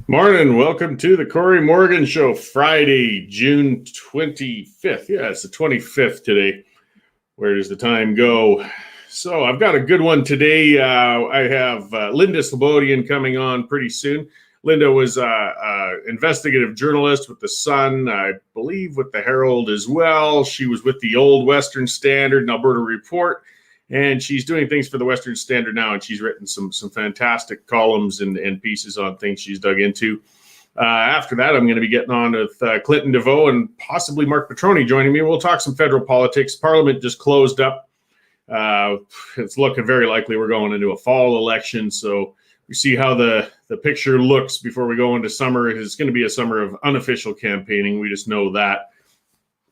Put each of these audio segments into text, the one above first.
Morning. Welcome to the Cory Morgan Show, Friday, June 25th. Yeah, it's the 25th today. Where does the time go? So I've got a good one today. I have Linda Slobodian coming on pretty soon. Linda was an investigative journalist with The Sun, I believe with the Herald as well. She was with the old Western Standard and Alberta Report, and she's doing things for the Western Standard now, and she's written some fantastic columns and pieces on things she's dug into. After that, I'm going to be getting on with Clinton Desveaux and possibly Mark Petroni joining me. We'll talk some federal politics. Parliament just closed up. It's looking very likely we're going into a fall election, so we see how the picture looks before we go into summer. It's going to be a summer of unofficial campaigning. We just know that.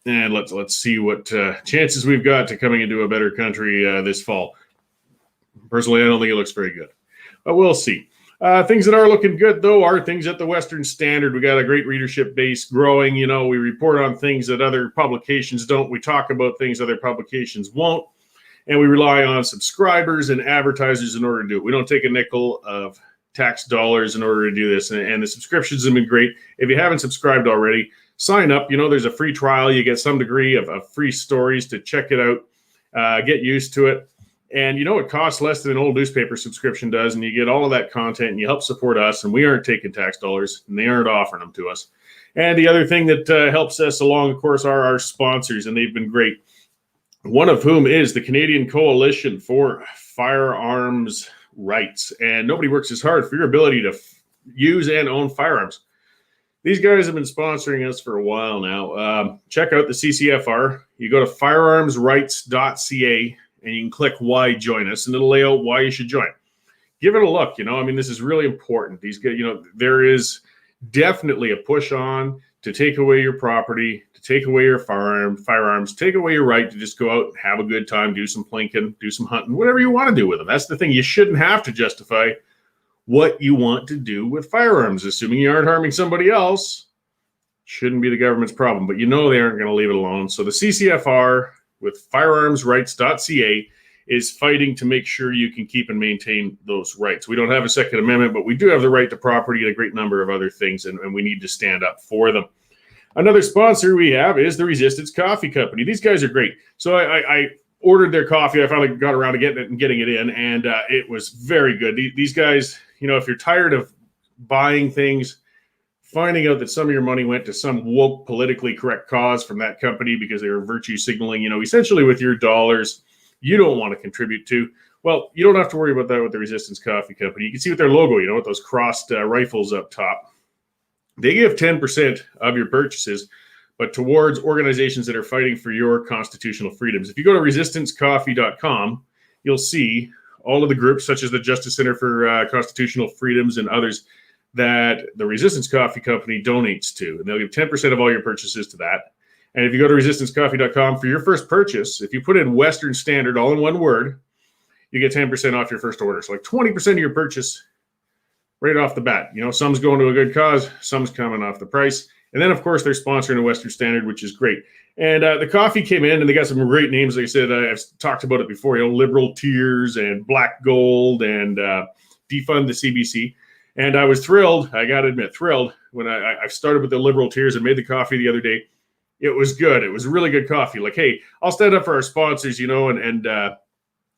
And let's see what chances we've got to coming into a better country this fall. Personally, I don't think it looks very good, but we'll see. Things that are looking good, though, are things at the Western Standard. We got a great readership base growing. You know, we report on things that other publications don't. We talk about things other publications won't. And we rely on subscribers and advertisers in order to do it. We don't take a nickel of tax dollars in order to do this. And the subscriptions have been great. If you haven't subscribed already, sign up. You know, there's a free trial. You get some degree of free stories to check it out, get used to it. And, you know, it costs less than an old newspaper subscription does. And you get all of that content and you help support us. And we aren't taking tax dollars and they aren't offering them to us. And the other thing that helps us along, of course, are our sponsors. And they've been great. One of whom is the Canadian Coalition for Firearms Rights. And nobody works as hard for your ability to use and own firearms. These guys have been sponsoring us for a while now. Check out the CCFR. You go to firearmsrights.ca and you can click why join us, and it'll lay out why you should join. Give it a look. You know, I mean, this is really important. These guys, you know, there is definitely a push on to take away your property, to take away your firearms, take away your right to just go out and have a good time, do some plinking, do some hunting, whatever you want to do with them. That's the thing. You shouldn't have to justify what you want to do with firearms, assuming you aren't harming somebody else. Shouldn't be the government's problem, but you know they aren't going to leave it alone. So the CCFR with firearmsrights.ca is fighting to make sure you can keep and maintain those rights. We don't have a Second Amendment, but we do have the right to property and a great number of other things, and we need to stand up for them. Another sponsor we have is the Resistance Coffee Company. These guys are great. So I ordered their coffee. I finally got around to getting it in, and it was very good. These guys, you know, if you're tired of buying things, finding out that some of your money went to some woke, politically correct cause from that company because they were virtue signaling, you know, essentially with your dollars you don't want to contribute to, well, you don't have to worry about that with the Resistance Coffee Company. You can see with their logo, you know, with those crossed rifles up top. They give 10% of your purchases, but towards organizations that are fighting for your constitutional freedoms. If you go to resistancecoffee.com, you'll see all of the groups, such as the Justice Center for Constitutional Freedoms and others, that the Resistance Coffee Company donates to. And they'll give 10% of all your purchases to that. And if you go to resistancecoffee.com for your first purchase, if you put in Western Standard all in one word, you get 10% off your first order. So like 20% of your purchase right off the bat. You know, some's going to a good cause, some's coming off the price. And then, of course, they're sponsoring the Western Standard, which is great. And the coffee came in, and they got some great names. Like I said, I've talked about it before, you know, Liberal Tears and Black Gold and Defund the CBC. And I was thrilled, I got to admit, thrilled when I started with the Liberal Tears and made the coffee the other day. It was good. It was really good coffee. Like, hey, I'll stand up for our sponsors, you know, and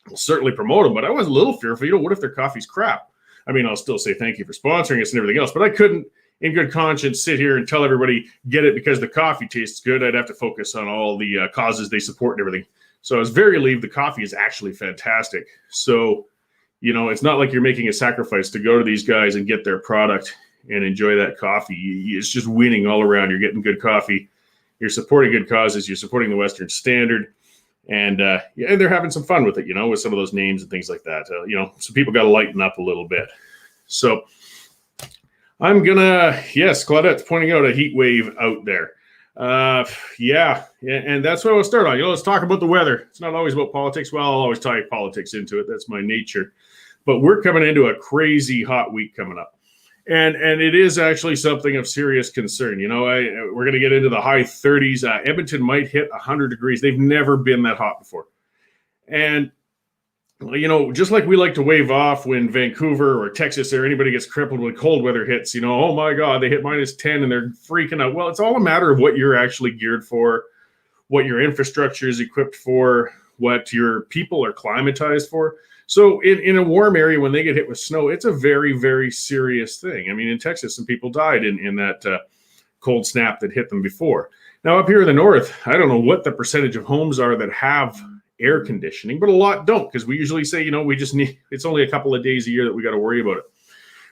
we'll certainly promote them. But I was a little fearful, you know, what if their coffee's crap? I mean, I'll still say thank you for sponsoring us and everything else, but I couldn't, in good conscience, sit here and tell everybody, get it because the coffee tastes good. I'd have to focus on all the causes they support and everything. So I was very relieved the coffee is actually fantastic. So, you know, it's not like you're making a sacrifice to go to these guys and get their product and enjoy that coffee. It's just winning all around. You're getting good coffee. You're supporting good causes. You're supporting the Western Standard. And they're having some fun with it, you know, with some of those names and things like that. You know, so people got to lighten up a little bit. So I'm going to, yes, Claudette's pointing out a heat wave out there. And that's what I'll start on. You know, let's talk about the weather. It's not always about politics. Well, I'll always tie politics into it. That's my nature. But we're coming into a crazy hot week coming up. And it is actually something of serious concern. You know, we're going to get into the high 30s. Edmonton might hit 100 degrees. They've never been that hot before. And just like we like to wave off when Vancouver or Texas or anybody gets crippled when cold weather hits, oh my God, they hit -10 and they're freaking out. Well, it's all a matter of what you're actually geared for, what your infrastructure is equipped for, what your people are climatized for. So in a warm area, when they get hit with snow, it's a very, very serious thing. I mean, in Texas, some people died in that cold snap that hit them before. Now, up here in the north, I don't know what the percentage of homes are that have air conditioning, but a lot don't, because we usually say, we just need, it's only a couple of days a year that we got to worry about it.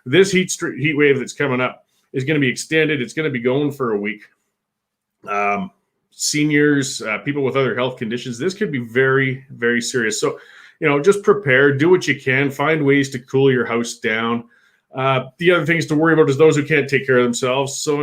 This heat wave that's coming up is going to be extended. It's going to be going for a week. Seniors, people with other health conditions, this could be very, very serious. So, just prepare, do what you can, find ways to cool your house down. The other things to worry about is those who can't take care of themselves. So,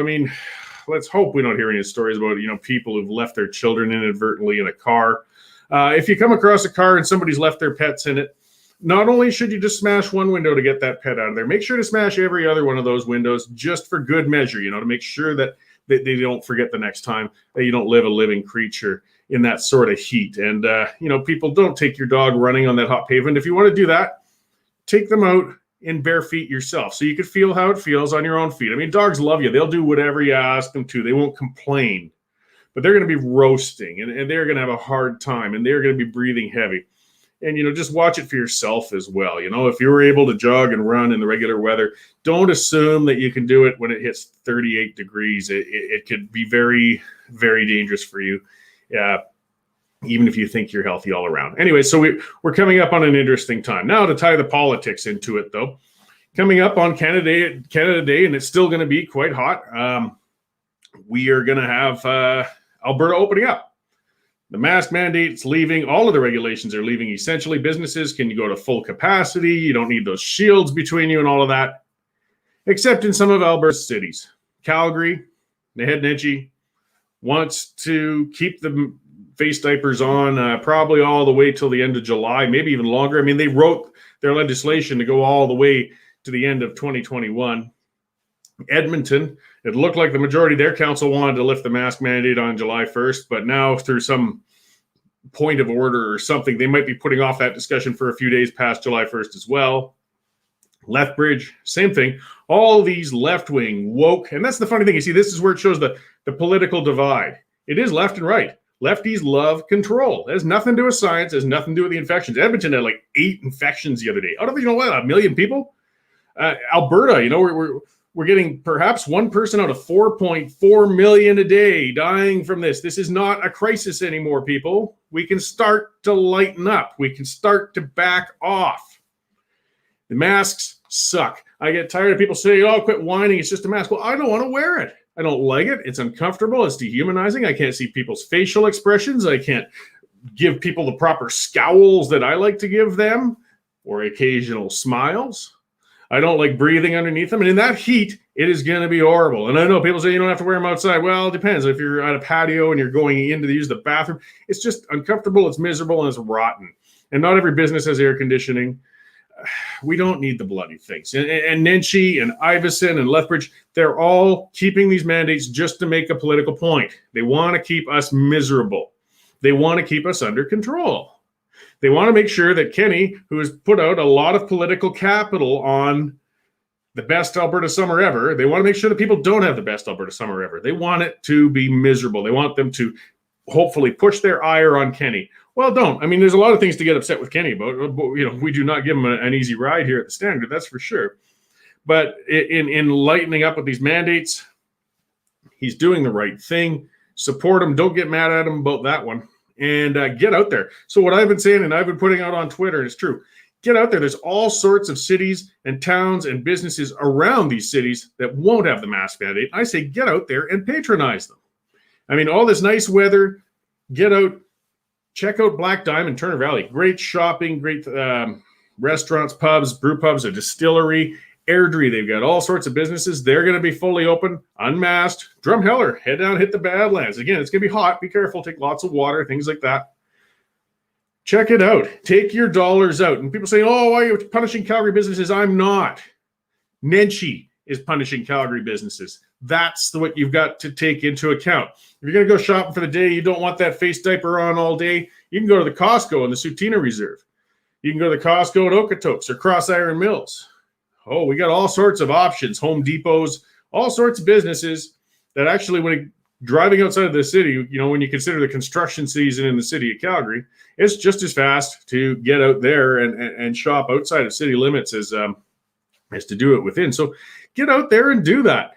let's hope we don't hear any stories about, people who've left their children inadvertently in a car. If you come across a car and somebody's left their pets in it, not only should you just smash one window to get that pet out of there, make sure to smash every other one of those windows just for good measure, to make sure that they don't forget the next time that you don't live a living creature in that sort of heat. And, people, don't take your dog running on that hot pavement. If you want to do that, take them out in bare feet yourself so you could feel how it feels on your own feet. Dogs love you. They'll do whatever you ask them to. They won't complain. But they're going to be roasting and they're going to have a hard time and they're going to be breathing heavy. And, just watch it for yourself as well. If you were able to jog and run in the regular weather, don't assume that you can do it when it hits 38 degrees. It could be very, very dangerous for you, even if you think you're healthy all around. Anyway, so we're coming up on an interesting time. Now, to tie the politics into it, though, coming up on Canada Day, and it's still going to be quite hot, we are going to have Alberta opening up. The mask mandate's leaving. All of the regulations are leaving. Essentially, businesses can go to full capacity. You don't need those shields between you and all of that, except in some of Alberta's cities. Calgary, the head Nenchi, wants to keep the face diapers on probably all the way till the end of July, maybe even longer. They wrote their legislation to go all the way to the end of 2021. Edmonton, it looked like the majority of their council wanted to lift the mask mandate on July 1st, but now through some point of order or something, they might be putting off that discussion for a few days past July 1st as well. Lethbridge, same thing. All these left-wing woke, and that's the funny thing. You see, this is where it shows the political divide. It is left and right. Lefties love control. It has nothing to do with science. It has nothing to do with the infections. Edmonton had like 8 infections the other day. Out of, 1 million people? Alberta, we're getting perhaps one person out of 4.4 million a day dying from this. This is not a crisis anymore, people. We can start to lighten up. We can start to back off. The masks suck. I get tired of people saying, quit whining. It's just a mask. Well, I don't want to wear it. I don't like it. It's uncomfortable. It's dehumanizing. I can't see people's facial expressions. I can't give people the proper scowls that I like to give them or occasional smiles. I don't like breathing underneath them. And in that heat, it is going to be horrible. And I know people say you don't have to wear them outside. Well, it depends. If you're at a patio and you're going in to use the bathroom, it's just uncomfortable, it's miserable, and it's rotten. And not every business has air conditioning. We don't need the bloody things. And Nenchi and Ivison and Lethbridge, they're all keeping these mandates just to make a political point. They want to keep us miserable. They want to keep us under control. They want to make sure that Kenny, who has put out a lot of political capital on the best Alberta summer ever, they want to make sure that people don't have the best Alberta summer ever. They want it to be miserable. They want them to hopefully push their ire on Kenny. Well, don't. There's a lot of things to get upset with Kenny about. We do not give him an easy ride here at the Standard, that's for sure. But in lightening up with these mandates, he's doing the right thing. Support him. Don't get mad at him about that one. And get out there. So what I've been saying, and I've been putting out on Twitter, and it's true, get out there. There's all sorts of cities and towns and businesses around these cities that won't have the mask mandate. I say get out there and patronize them. All this nice weather, get out, check out Black Diamond, Turner Valley. Great shopping, great restaurants, pubs, brew pubs, a distillery, Airdrie. They've got all sorts of businesses. They're going to be fully open, unmasked. Drumheller, head down, hit the Badlands. Again, it's going to be hot. Be careful. Take lots of water, things like that. Check it out. Take your dollars out. And people say, why are you punishing Calgary businesses? I'm not. Nenchi is punishing Calgary businesses. That's what you've got to take into account. If you're going to go shopping for the day, you don't want that face diaper on all day, you can go to the Costco and the Sutina Reserve. You can go to the Costco at Okotoks or Cross Iron Mills. Oh, we got all sorts of options, Home Depots, all sorts of businesses that actually, when driving outside of the city, when you consider the construction season in the city of Calgary, it's just as fast to get out there and shop outside of city limits as to do it within. So get out there and do that.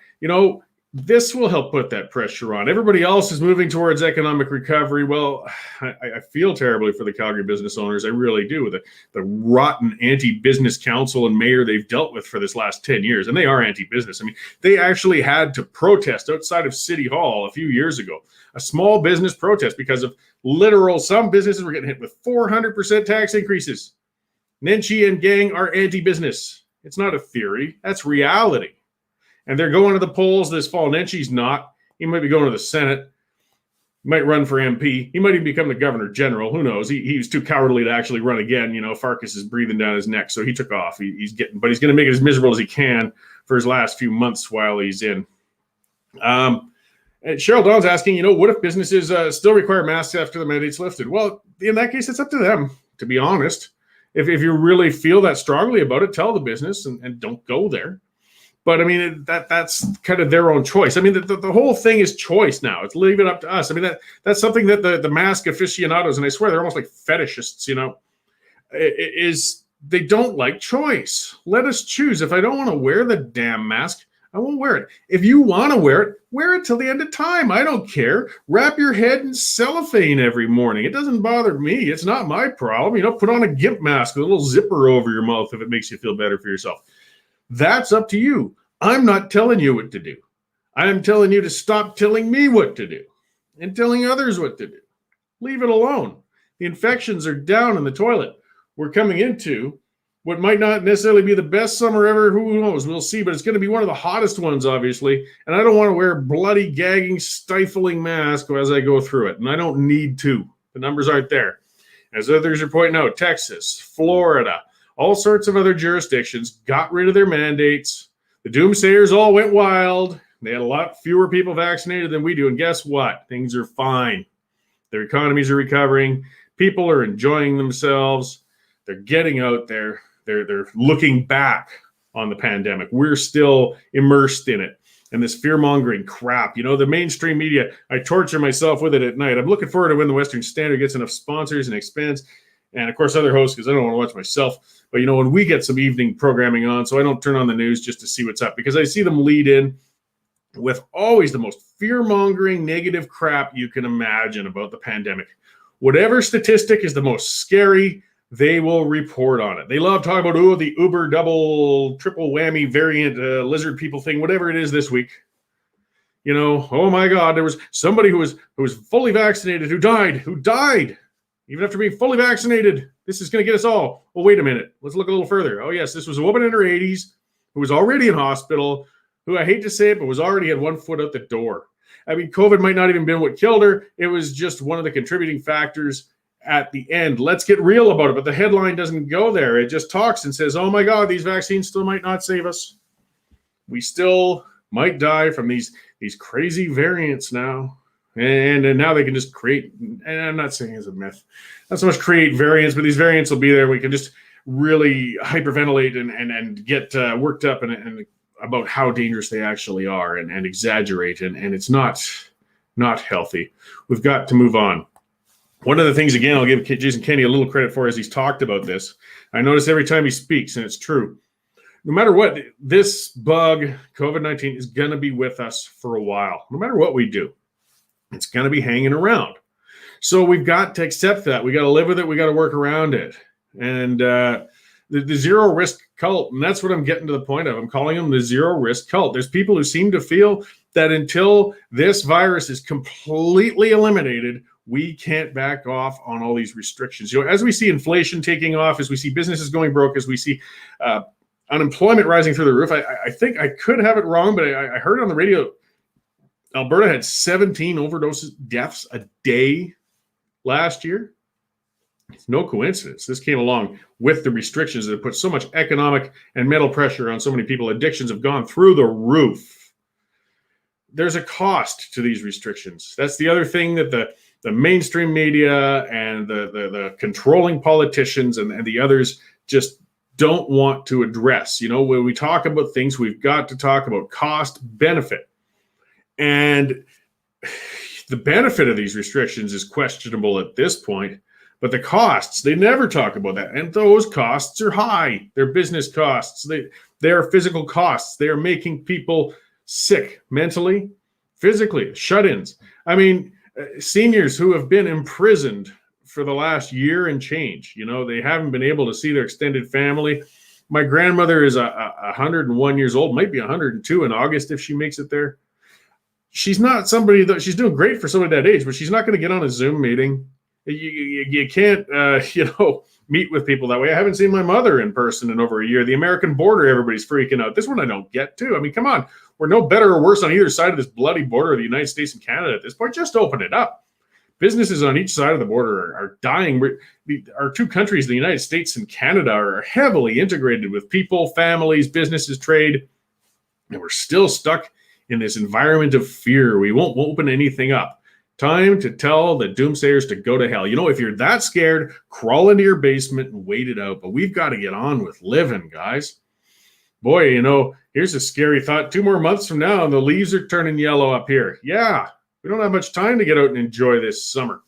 This will help put that pressure on. Everybody else is moving towards economic recovery. Well, I feel terribly for the Calgary business owners. I really do. The rotten anti-business council and mayor they've dealt with for this last 10 years. And they are anti-business. I mean, they actually had to protest outside of City Hall a few years ago. A small business protest because of some businesses were getting hit with 400% tax increases. Nenshi and gang are anti-business. It's not a theory. That's reality. And they're going to the polls this fall. Nenshi's not. He might be going to the Senate. He might run for MP. He might even become the governor general. Who knows? He was too cowardly to actually run again. Farkas is breathing down his neck, so he took off. He's going to make it as miserable as he can for his last few months while he's in. And Cheryl Dawn's asking, what if businesses still require masks after the mandate's lifted? Well, in that case, it's up to them, to be honest. If you really feel that strongly about it, tell the business and don't go there. But I mean, that's kind of their own choice. I mean, the whole thing is choice now. It's leave it up to us. I mean, that's something that the mask aficionados, and I swear they're almost like fetishists, is they don't like choice. Let us choose. If I don't want to wear the damn mask, I won't wear it. If you want to wear it till the end of time. I don't care. Wrap your head in cellophane every morning. It doesn't bother me. It's not my problem. Put on a gimp mask with a little zipper over your mouth if it makes you feel better for yourself. That's up to you. I'm not telling you what to do. I'm telling you to stop telling me what to do and telling others what to do. Leave it alone. The infections are down in the toilet. We're coming into what might not necessarily be the best summer ever. Who knows? We'll see. But it's going to be one of the hottest ones, obviously. And I don't want to wear a bloody, gagging, stifling mask as I go through it. And I don't need to. The numbers aren't there. As others are pointing out, Texas, Florida, all sorts of other jurisdictions got rid of their mandates. The doomsayers all went wild. They had a lot fewer people vaccinated than we do. And guess what? Things are fine. Their economies are recovering. People are enjoying themselves. They're getting out there. They're looking back on the pandemic. We're still immersed in it. And this fear-mongering crap, the mainstream media, I torture myself with it at night. I'm looking forward to when the Western Standard gets enough sponsors and expands. And, of course, other hosts, because I don't want to watch myself. But, when we get some evening programming on, so I don't turn on the news just to see what's up, because I see them lead in with always the most fear-mongering, negative crap you can imagine about the pandemic. Whatever statistic is the most scary, they will report on it. They love talking about, the Uber double, triple whammy variant lizard people thing, whatever it is this week. Oh, my God, there was somebody who was fully vaccinated who died. Even after being fully vaccinated, this is going to get us all. Well, wait a minute. Let's look a little further. Oh, yes, this was a woman in her 80s who was already in hospital, who, I hate to say it, but was already had one foot out the door. I mean, COVID might not even been what killed her. It was just one of the contributing factors at the end. Let's get real about it. But the headline doesn't go there. It just talks and says, oh, my God, these vaccines still might not save us. We still might die from these crazy variants now. And now they can just create, and I'm not saying it's a myth, not so much create variants, but these variants will be there. We can just really hyperventilate and get worked up and about how dangerous they actually are and exaggerate. And it's not healthy. We've got to move on. One of the things, again, I'll give Jason Kenney a little credit for as he's talked about this. I notice every time he speaks, and it's true. No matter what, this bug, COVID-19, is going to be with us for a while, no matter what we do. It's going to be hanging around. So we've got to accept that. We got to live with it. We got to work around it. And the zero risk cult, and that's what I'm getting to the point of. I'm calling them the zero risk cult. There's people who seem to feel that until this virus is completely eliminated, we can't back off on all these restrictions. As we see inflation taking off, as we see businesses going broke, as we see unemployment rising through the roof, I think I could have it wrong, but I heard it on the radio. Alberta had 17 overdose deaths a day last year. It's no coincidence. This came along with the restrictions that have put so much economic and mental pressure on so many people. Addictions have gone through the roof. There's a cost to these restrictions. That's the other thing that the mainstream media and the controlling politicians and the others just don't want to address. When we talk about things, we've got to talk about cost benefit. And the benefit of these restrictions is questionable at this point, but the costs, they never talk about that. And those costs are high. They're business costs. They are physical costs. They are making people sick mentally, physically, shut-ins. I mean, seniors who have been imprisoned for the last year and change, they haven't been able to see their extended family. My grandmother is 101 years old, might be 102 in August if she makes it there. She's not somebody that she's doing great for somebody that age, but she's not going to get on a Zoom meeting. You can't, meet with people that way. I haven't seen my mother in person in over a year. The American border, everybody's freaking out. This one I don't get too. I mean, come on. We're no better or worse on either side of this bloody border of the United States and Canada at this point. Just open it up. Businesses on each side of the border are dying. Our two countries, the United States and Canada, are heavily integrated with people, families, businesses, trade. And we're still stuck in this environment of fear. We won't open anything up. Time to tell the doomsayers to go to hell. If you're that scared, crawl into your basement and wait it out. But we've got to get on with living, guys. Boy, here's a scary thought. 2 more months from now, and the leaves are turning yellow up here. Yeah, we don't have much time to get out and enjoy this summer.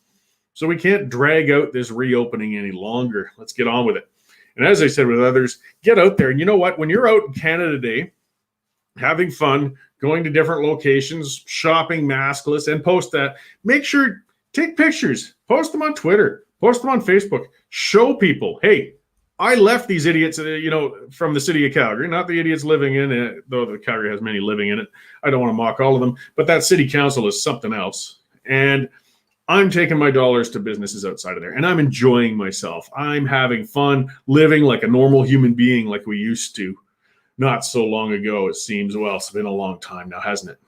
So we can't drag out this reopening any longer. Let's get on with it. And as I said with others, get out there. And you know what? When you're out in Canada Day, having fun, going to different locations, shopping maskless, and post that. Make sure, take pictures, post them on Twitter, post them on Facebook, show people, hey, I left these idiots, from the city of Calgary, not the idiots living in it, though the Calgary has many living in it. I don't want to mock all of them, but that city council is something else. And I'm taking my dollars to businesses outside of there, and I'm enjoying myself. I'm having fun, living like a normal human being like we used to. Not so long ago, it seems. Well, it's been a long time now, hasn't it?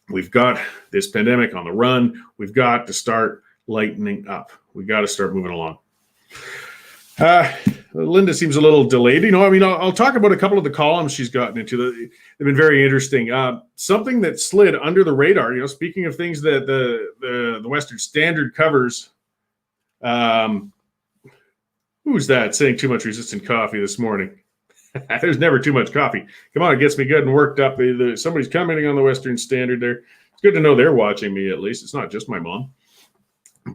We've got this pandemic on the run. We've got to start lightening up. We've got to start moving along. Linda seems a little delayed. I'll talk about a couple of the columns she's gotten into. They've been very interesting. Something that slid under the radar, speaking of things that the Western Standard covers. Who's that saying too much resistant coffee this morning? There's never too much coffee. Come on, it gets me good and worked up. Somebody's commenting on the Western Standard there. It's good to know they're watching me at least. It's not just my mom.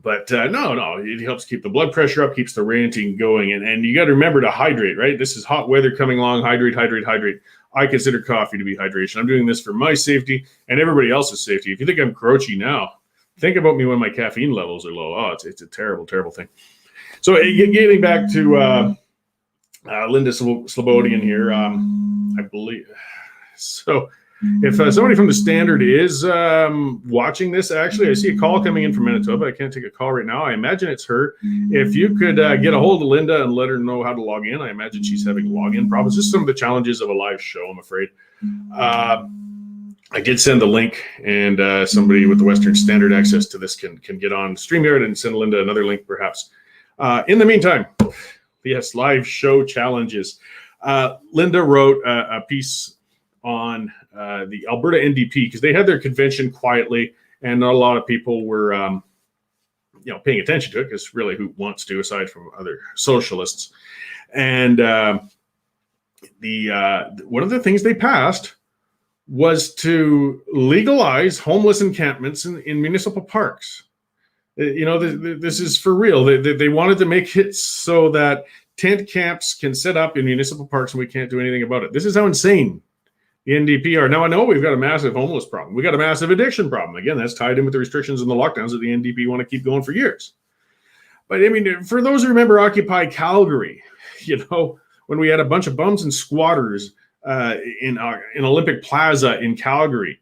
But no, it helps keep the blood pressure up, keeps the ranting going. And you got to remember to hydrate, right? This is hot weather coming along. Hydrate. I consider coffee to be hydration. I'm doing this for my safety and everybody else's safety. If you think I'm grouchy now, think about me when my caffeine levels are low. Oh, it's a terrible, terrible thing. So getting back to Linda Slobodian here, I believe. So if somebody from the Standard is watching this, actually, I see a call coming in from Manitoba. I can't take a call right now. I imagine it's her. If you could get a hold of Linda and let her know how to log in, I imagine she's having login problems. Just some of the challenges of a live show, I'm afraid. I did send the link, and somebody with the Western Standard access to this can get on StreamYard and send Linda another link, perhaps. In the meantime, yes, live show challenges. Linda wrote a piece on the Alberta NDP because they had their convention quietly, and not a lot of people were, paying attention to it because really, who wants to, aside from other socialists? And one of the things they passed was to legalize homeless encampments in municipal parks. This is for real. They wanted to make it so that tent camps can set up in municipal parks and we can't do anything about it. This is how insane the NDP are. Now, I know we've got a massive homeless problem. We've got a massive addiction problem. Again, that's tied in with the restrictions and the lockdowns that the NDP want to keep going for years. But I mean, for those who remember Occupy Calgary, when we had a bunch of bums and squatters in Olympic Plaza in Calgary.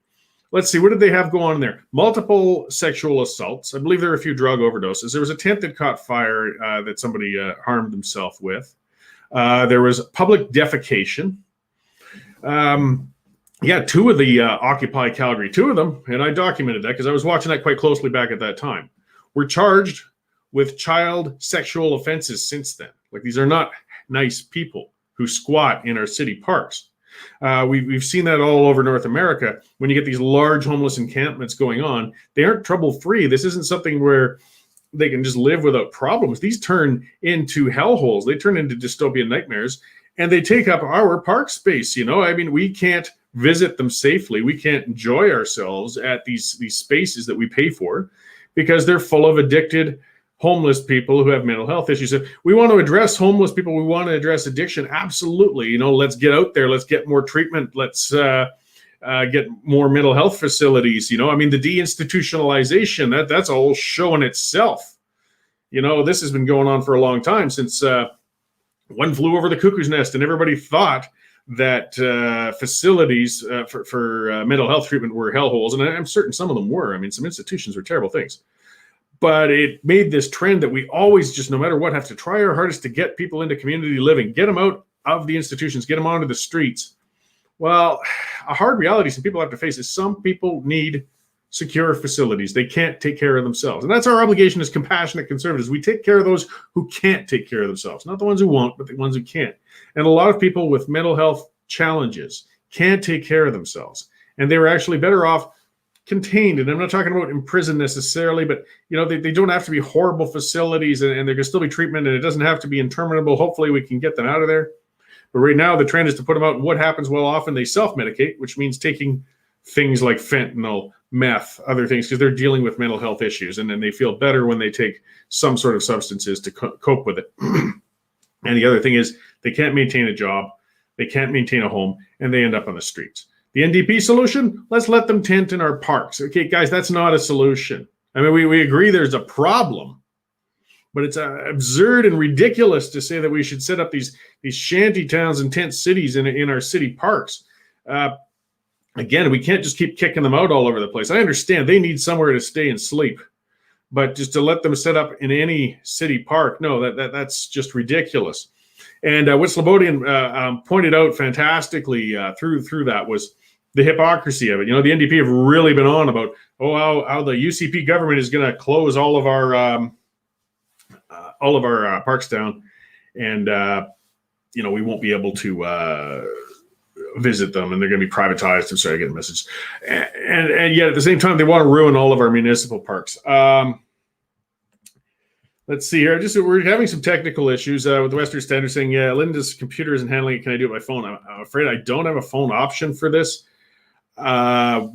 Let's see, what did they have go on there? Multiple sexual assaults. I believe there were a few drug overdoses. There was a tent that caught fire that somebody harmed himself with. There was public defecation. Two of the Occupy Calgary, two of them, and I documented that because I was watching that quite closely back at that time, were charged with child sexual offenses since then. Like, these are not nice people who squat in our city parks. We've seen that all over North America. When you get these large homeless encampments going on, they aren't trouble-free. This isn't something where they can just live without problems. These turn into hellholes. They turn into dystopian nightmares, and they take up our park space. I mean, we can't visit them safely. We can't enjoy ourselves at these spaces that we pay for because they're full of addicted homeless people who have mental health issues. If we want to address homeless people, we want to address addiction. Absolutely. Let's get out there. Let's get more treatment. Let's get more mental health facilities. I mean, the deinstitutionalization, that's a whole show in itself. This has been going on for a long time, since one flew over the cuckoo's nest, and everybody thought that facilities for mental health treatment were hellholes. And I'm certain some of them were. I mean, some institutions were terrible things. But it made this trend that we always, just no matter what, have to try our hardest to get people into community living, get them out of the institutions, get them onto the streets. Well, a hard reality some people have to face is some people need secure facilities. They can't take care of themselves. And that's our obligation as compassionate conservatives. We take care of those who can't take care of themselves, not the ones who won't, but the ones who can't. And a lot of people with mental health challenges can't take care of themselves. And they were actually better off contained. And I'm not talking about in prison necessarily, but they don't have to be horrible facilities, and there can still be treatment, and it doesn't have to be interminable. Hopefully we can get them out of there. But right now the trend is to put them out, and what happens? Well, often they self-medicate, which means taking things like fentanyl, meth, other things, because they're dealing with mental health issues, and then they feel better when they take some sort of substances to cope with it. And the other thing is they can't maintain a job, they can't maintain a home, and they end up on the streets. The NDP solution, let's let them tent in our parks. Okay, guys, that's not a solution. I mean, we agree there's a problem, but it's absurd and ridiculous to say that we should set up these shanty towns and tent cities in our city parks. Again, we can't just keep kicking them out all over the place. I understand they need somewhere to stay and sleep, but just to let them set up in any city park, no, that's just ridiculous. And what Slobodian pointed out fantastically through that was the hypocrisy of it. The NDP have really been on about how the UCP government is going to close all of our parks down, and we won't be able to visit them, and they're going to be privatized. I'm sorry, I get a message. And yet at the same time, they want to ruin all of our municipal parks. Let's see here. We're having some technical issues with the Western Standard saying, yeah, Linda's computer isn't handling it. Can I do it by phone? I'm afraid I don't have a phone option for this.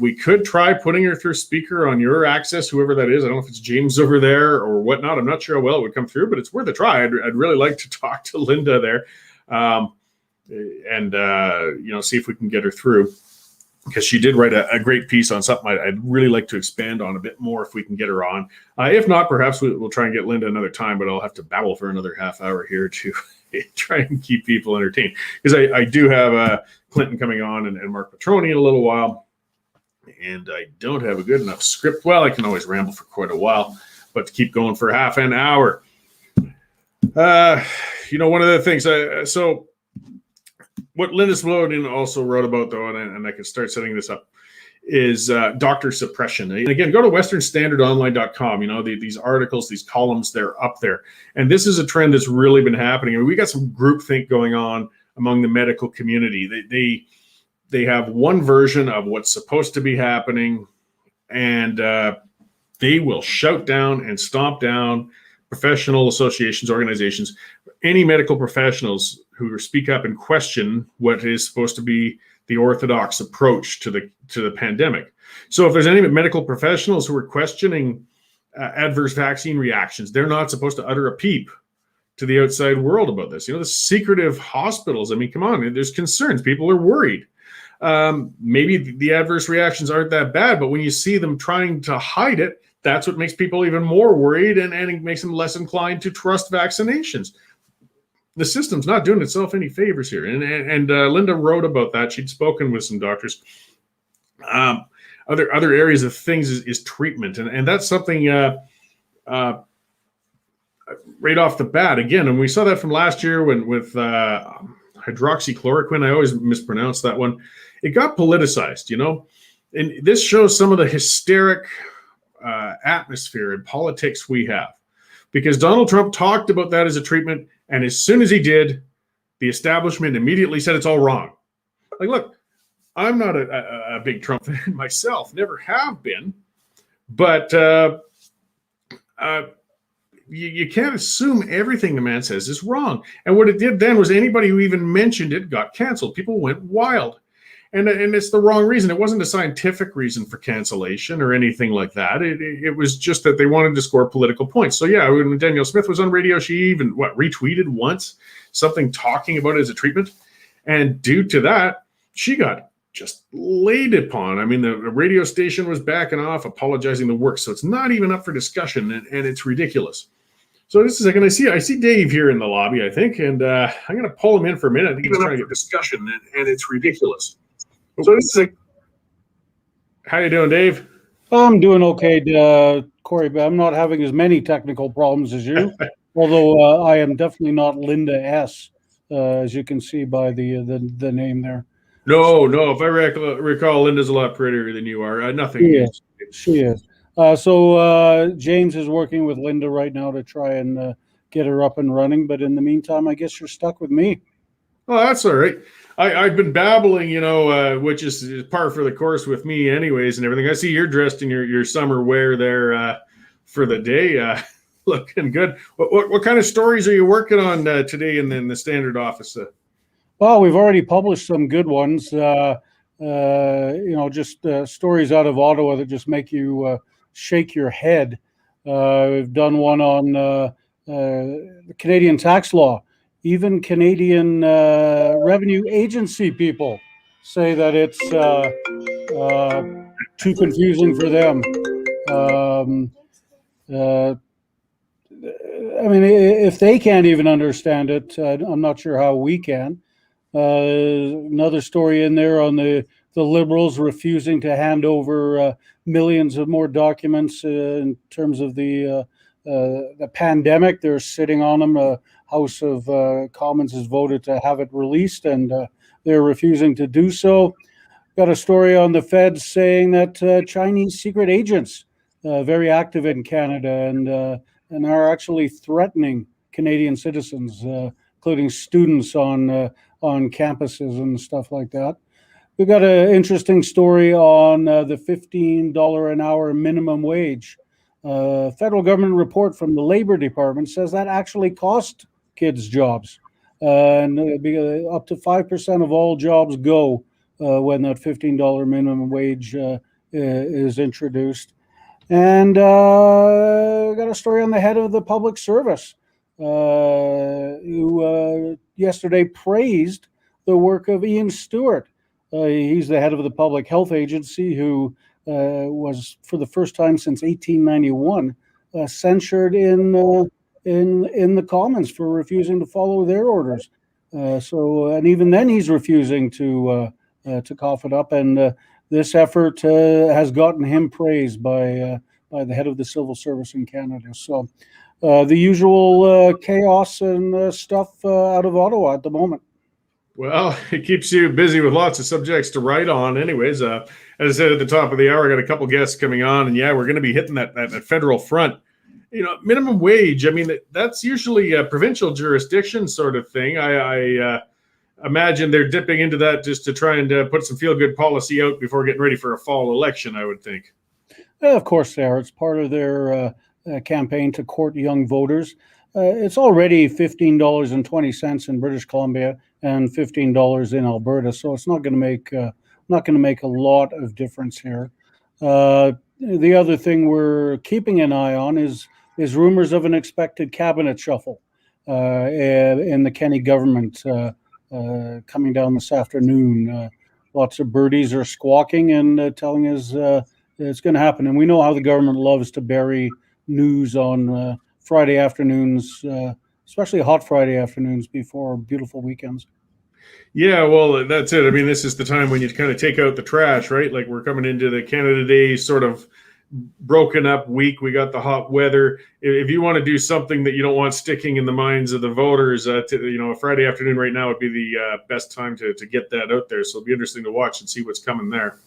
We could try putting her through speaker on your access, whoever that is. I don't know if it's James over there or whatnot. I'm not sure how well it would come through, but it's worth a try. I'd really like to talk to Linda there. And see if we can get her through, because she did write a great piece on something I'd really like to expand on a bit more if we can get her on. If not, perhaps we'll try and get Linda another time, but I'll have to babble for another half hour here to try and keep people entertained, because I do have Clinton coming on and Mark Petroni in a little while, and I don't have a good enough script. Well, I can always ramble for quite a while, but to keep going for half an hour. One of the things, so what Linda Slobodian also wrote about, though, and I can start setting this up, is doctor suppression. And again, go to westernstandardonline.com. These articles, these columns, they're up there. And this is a trend that's really been happening. I mean, we got some groupthink going on among the medical community. They have one version of what's supposed to be happening, and they will shout down and stomp down professional associations, organizations, any medical professionals who speak up and question what is supposed to be the orthodox approach to the pandemic. So if there's any medical professionals who are questioning adverse vaccine reactions, they're not supposed to utter a peep to the outside world about this. The secretive hospitals, I mean, come on, there's concerns. People are worried. Maybe the adverse reactions aren't that bad, but when you see them trying to hide it, that's what makes people even more worried, and it makes them less inclined to trust vaccinations. The system's not doing itself any favors here. And Linda wrote about that. She'd spoken with some doctors. Other areas of things is treatment. And that's something right off the bat. Again, and we saw that from last year with hydroxychloroquine. I always mispronounce that one. It got politicized, And this shows some of the hysteric atmosphere and politics we have. Because Donald Trump talked about that as a treatment, and as soon as he did, the establishment immediately said it's all wrong. Like, look, I'm not a big Trump fan myself, never have been, but you can't assume everything the man says is wrong. And what it did then was anybody who even mentioned it got canceled. People went wild. And it's the wrong reason. It wasn't a scientific reason for cancellation or anything like that. It was just that they wanted to score political points. So yeah, when Danielle Smith was on radio, she even retweeted once something talking about it as a treatment. And due to that, she got just laid upon. I mean, the radio station was backing off, apologizing the works. So it's not even up for discussion, and it's ridiculous. So just a second, I see Dave here in the lobby, I think, and I'm going to pull him in for a minute. I think he's trying to get discussion, and it's ridiculous. So this is like, how you doing, Dave? I'm doing okay, Cory, but I'm not having as many technical problems as you. Although I am definitely not Linda S, as you can see by the name there. No. If I recall, Linda's a lot prettier than you are. Nothing. She is. So James is working with Linda right now to try and get her up and running. But in the meantime, I guess you're stuck with me. Oh, that's all right. I've been babbling, which is par for the course with me anyways and everything. I see you're dressed in your summer wear there for the day, looking good. What kind of stories are you working on today in the Standard office? Well, we've already published some good ones, just stories out of Ottawa that just make you shake your head. We've done one on the Canadian tax law. Even Canadian revenue agency people say that it's too confusing for them. I mean, if they can't even understand it, I'm not sure how we can. Another story in there on the Liberals refusing to hand over millions of more documents in terms of the pandemic. They're sitting on them. House of Commons has voted to have it released, and they're refusing to do so. Got a story on the Feds saying that Chinese secret agents very active in Canada and are actually threatening Canadian citizens, including students on campuses and stuff like that. We got an interesting story on the $15 an hour minimum wage. Federal government report from the Labor Department says that actually cost kids jobs, and up to 5% of all jobs go when that $15 minimum wage is introduced. And got a story on the head of the public service, who yesterday praised the work of Ian Stewart. He's the head of the Public Health Agency, who was, for the first time since 1891, censured in the Commons for refusing to follow their orders. And even then, he's refusing to cough it up. And this effort has gotten him praised by the head of the civil service in Canada. So the usual chaos and stuff out of Ottawa at the moment. Well, it keeps you busy with lots of subjects to write on. Anyways, as I said at the top of the hour, I got a couple guests coming on, and yeah, we're going to be hitting that federal front. Minimum wage, I mean, that's usually a provincial jurisdiction sort of thing. I imagine they're dipping into that just to try and put some feel-good policy out before getting ready for a fall election, I would think. Of course they are. It's part of their campaign to court young voters. It's already $15.20 in British Columbia and $15 in Alberta, so it's not going to make a lot of difference here. The other thing we're keeping an eye on is rumors of an expected cabinet shuffle in the Kenney government coming down this afternoon. Lots of birdies are squawking and telling us it's going to happen. And we know how the government loves to bury news on Friday afternoons, especially hot Friday afternoons before beautiful weekends. Yeah, well, that's it. I mean, this is the time when you kind of take out the trash, right? Like we're coming into the Canada Day sort of broken up week. We got the hot weather. If you want to do something that you don't want sticking in the minds of the voters, a Friday afternoon right now would be the best time to get that out there. So it'll be interesting to watch and see what's coming there.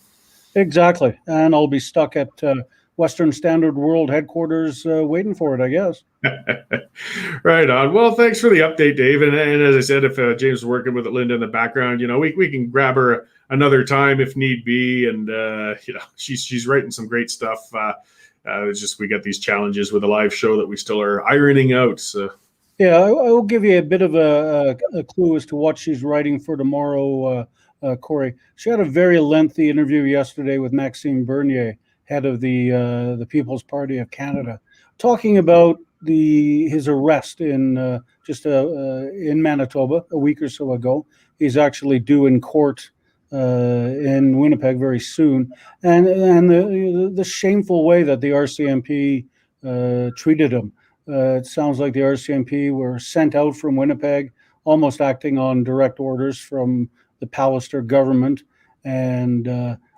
Exactly. And I'll be stuck at Western Standard World headquarters waiting for it, I guess. Right on. Well, thanks for the update, Dave. And as I said, if James is working with Linda in the background, we can grab her another time if need be. And she's writing some great stuff. It's just we got these challenges with a live show that we still are ironing out. So. Yeah, I will give you a bit of a clue as to what she's writing for tomorrow, Cory. She had a very lengthy interview yesterday with Maxime Bernier, head of the People's Party of Canada, talking about his arrest in Manitoba a week or so ago. He's actually due in court in Winnipeg very soon, and the shameful way that the RCMP treated him. It sounds like the RCMP were sent out from Winnipeg, almost acting on direct orders from the Pallister government, and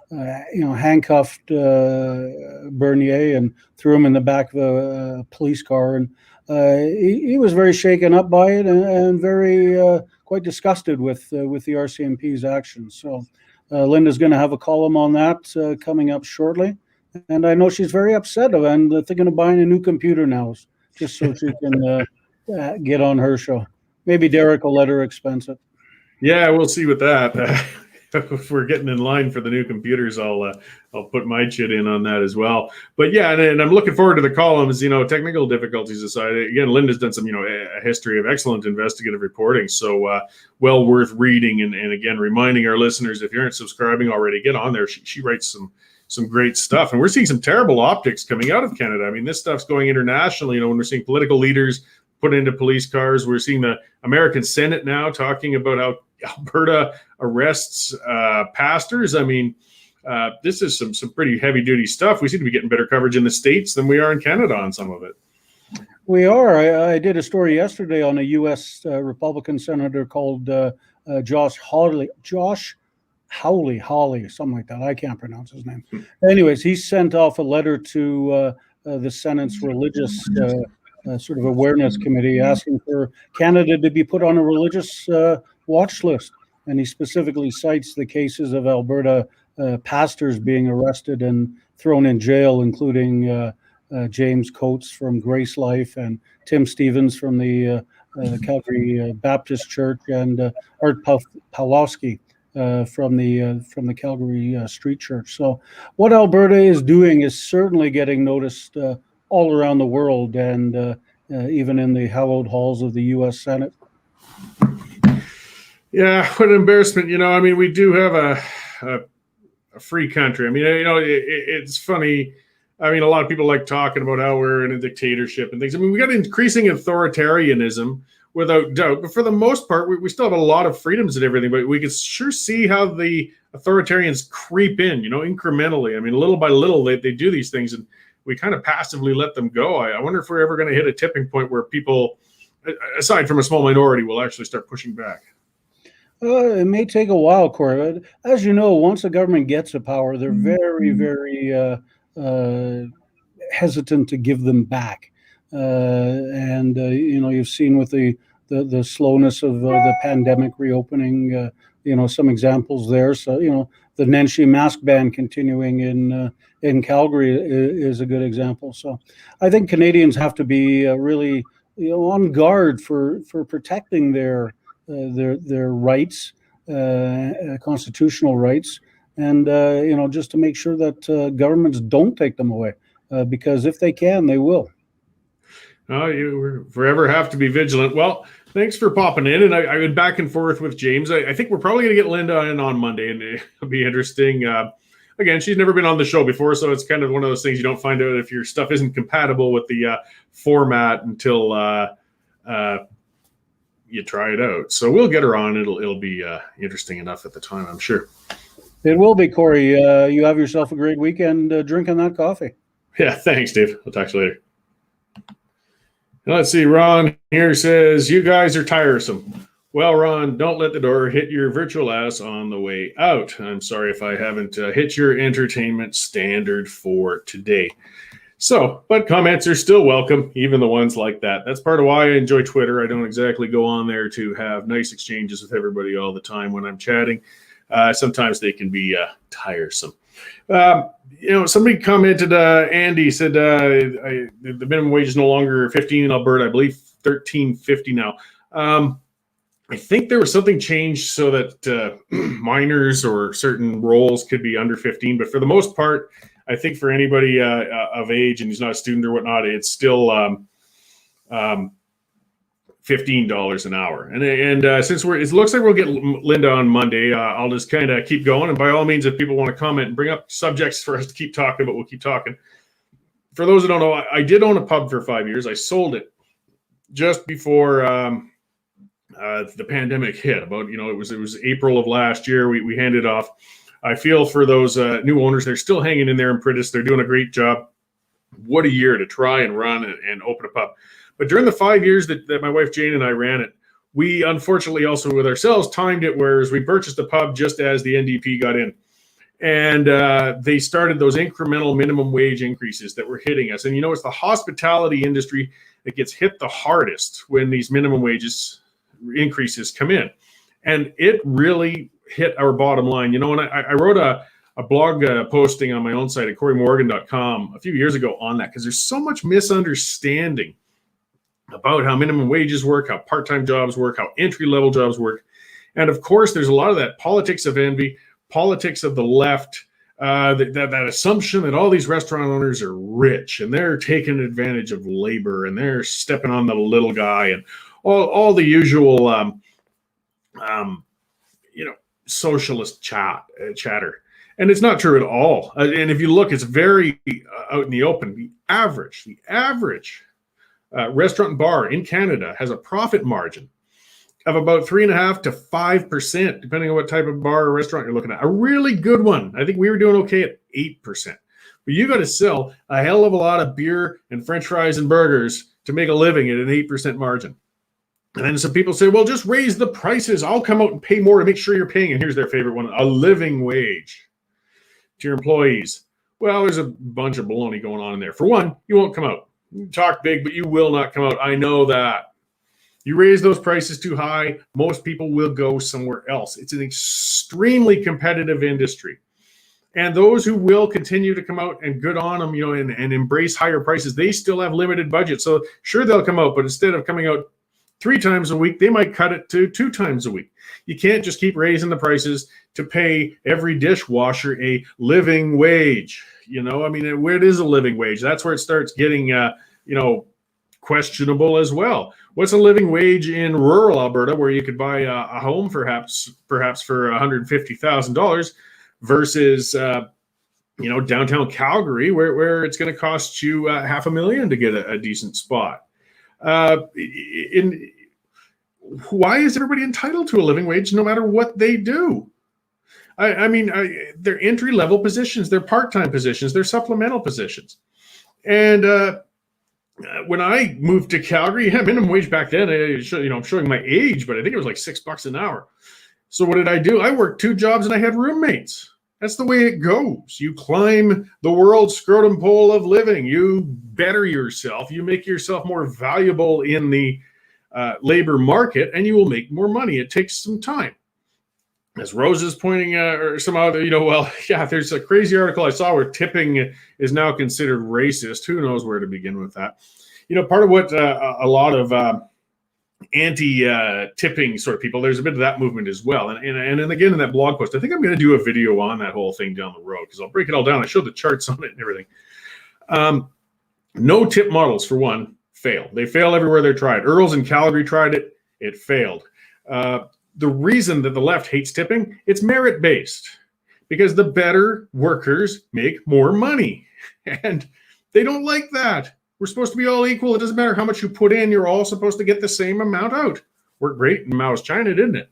handcuffed Bernier and threw him in the back of a police car. And he was very shaken up by it and very quite disgusted with the RCMP's actions. So Linda's going to have a column on that coming up shortly. And I know she's very upset and thinking of buying a new computer now, just so she can get on her show. Maybe Derek will let her expense it. Yeah, we'll see with that. If we're getting in line for the new computers, I'll put my chit in on that as well. But yeah, and I'm looking forward to the columns. Technical difficulties aside, again, Linda's done some a history of excellent investigative reporting, so well worth reading. And again, reminding our listeners, if you aren't subscribing already, get on there. She writes some great stuff, and we're seeing some terrible optics coming out of Canada. I mean, this stuff's going international. When we're seeing political leaders put into police cars, we're seeing the American Senate now talking about how Alberta arrests pastors. I mean, this is some pretty heavy duty stuff. We seem to be getting better coverage in the States than we are in Canada on some of it. We are. I did a story yesterday on a U.S. Republican senator called Josh Hawley, something like that. I can't pronounce his name. Anyways, he sent off a letter to the Senate's religious sort of awareness committee asking for Canada to be put on a religious watch list. And he specifically cites the cases of Alberta pastors being arrested and thrown in jail, including James Coates from Grace Life and Tim Stevens from the Calgary Baptist Church and Art Pawlowski from the Calgary Street Church. So what Alberta is doing is certainly getting noticed all around the world, and even in the hallowed halls of the U.S. Senate. Yeah, what an embarrassment. We do have a free country. I mean, it's funny. I mean, a lot of people like talking about how we're in a dictatorship and things. I mean, we got increasing authoritarianism without doubt, but for the most part, we still have a lot of freedoms and everything, but we can sure see how the authoritarians creep in, incrementally. I mean, little by little, they do these things, and we kind of passively let them go. I wonder if we're ever going to hit a tipping point where people, aside from a small minority, will actually start pushing back. It may take a while, Cory. As you know, once the government gets the power, they're very, very hesitant to give them back. And you've seen with the slowness of the pandemic reopening, some examples there. So, the Nenshi mask ban continuing in Calgary is a good example. So I think Canadians have to be really on guard for protecting their rights, constitutional rights, and just to make sure that governments don't take them away, because if they can, they will. You forever have to be vigilant. Well, thanks for popping in. And I went back and forth with James. I think we're probably going to get Linda in on Monday, and it'll be interesting. Again, she's never been on the show before, so it's kind of one of those things you don't find out if your stuff isn't compatible with the format until you try it out. So we'll get her on. It'll be interesting enough at the time, I'm sure. It will be, Cory. You have yourself a great weekend drinking that coffee. Yeah, thanks, Dave. I'll talk to you later. Let's see. Ron here says, you guys are tiresome. Well, Ron, don't let the door hit your virtual ass on the way out. I'm sorry if I haven't hit your entertainment standard for today. So, but comments are still welcome, even the ones like that. That's part of why I enjoy Twitter. I don't exactly go on there to have nice exchanges with everybody all the time when I'm chatting. Sometimes they can be tiresome. Somebody commented, Andy said the minimum wage is no longer 15 in Alberta, I believe $13.50 now. I think there was something changed so that minors or certain roles could be under 15, but for the most part, I think for anybody of age and who's not a student or whatnot, it's still $15 an hour. And since it looks like we'll get Linda on Monday, I'll just kind of keep going. And by all means, if people want to comment and bring up subjects for us to keep talking about, we'll keep talking. For those that don't know, I did own a pub for 5 years. I sold it just before the pandemic hit. It was April of last year. We handed off. I feel for those new owners, they're still hanging in there in Prentice. They're doing a great job. What a year to try and run and open a pub. But during the 5 years that my wife Jane and I ran it, we unfortunately also with ourselves timed it, whereas we purchased the pub just as the NDP got in. And they started those incremental minimum wage increases that were hitting us. And it's the hospitality industry that gets hit the hardest when these minimum wages increases come in. And it really hit our bottom line. And I wrote a blog posting on my own site at corymorgan.com a few years ago on that, because there's so much misunderstanding about how minimum wages work, how part-time jobs work, how entry-level jobs work. And of course, there's a lot of that politics of envy, politics of the left, that assumption that all these restaurant owners are rich and they're taking advantage of labor and they're stepping on the little guy and all the usual, socialist chatter. And it's not true at all. And if you look, it's very out in the open. The average restaurant and bar in Canada has a profit margin of about 3.5% to 5%, depending on what type of bar or restaurant you're looking at. A really good one. I think we were doing okay at 8%. But you got to sell a hell of a lot of beer and French fries and burgers to make a living at an 8% margin. And then some people say, well, just raise the prices. I'll come out and pay more to make sure you're paying. And here's their favorite one, a living wage to your employees. Well, there's a bunch of baloney going on in there. For one, you won't come out. You talk big, but you will not come out. I know that. You raise those prices too high, most people will go somewhere else. It's an extremely competitive industry. And those who will continue to come out, and good on them, and embrace higher prices, they still have limited budget. So sure, they'll come out, but instead of coming out 3 times a week, they might cut it to 2 times a week. You can't just keep raising the prices to pay every dishwasher a living wage. Where it is a living wage, that's where it starts getting, questionable as well. What's a living wage in rural Alberta, where you could buy a home perhaps for $150,000 versus, downtown Calgary, where it's going to cost you $500,000 to get a decent spot. Why is everybody entitled to a living wage no matter what they do? They're entry-level positions, they're part-time positions, they're supplemental positions. And when I moved to Calgary, minimum wage back then, I'm showing my age, but I think it was like $6 an hour. So what did I do? I worked 2 jobs and I had roommates. That's the way it goes. You climb the world's scrotum pole of living. You better yourself. You make yourself more valuable in the labor market, and you will make more money. It takes some time. As Rose is pointing out, or some other, there's a crazy article I saw where tipping is now considered racist. Who knows where to begin with that? Part of what a lot of anti-tipping sort of people, there's a bit of that movement as well. And again, in that blog post, I think I'm going to do a video on that whole thing down the road, because I'll break it all down. I showed the charts on it and everything. No tip models, for one, fail. They fail everywhere they're tried. Earls in Calgary tried it. It failed. The reason that the left hates tipping, it's merit-based, because the better workers make more money. And they don't like that. We're supposed to be all equal. It doesn't matter how much you put in. You're all supposed to get the same amount out. Worked great in Mao's China, didn't it?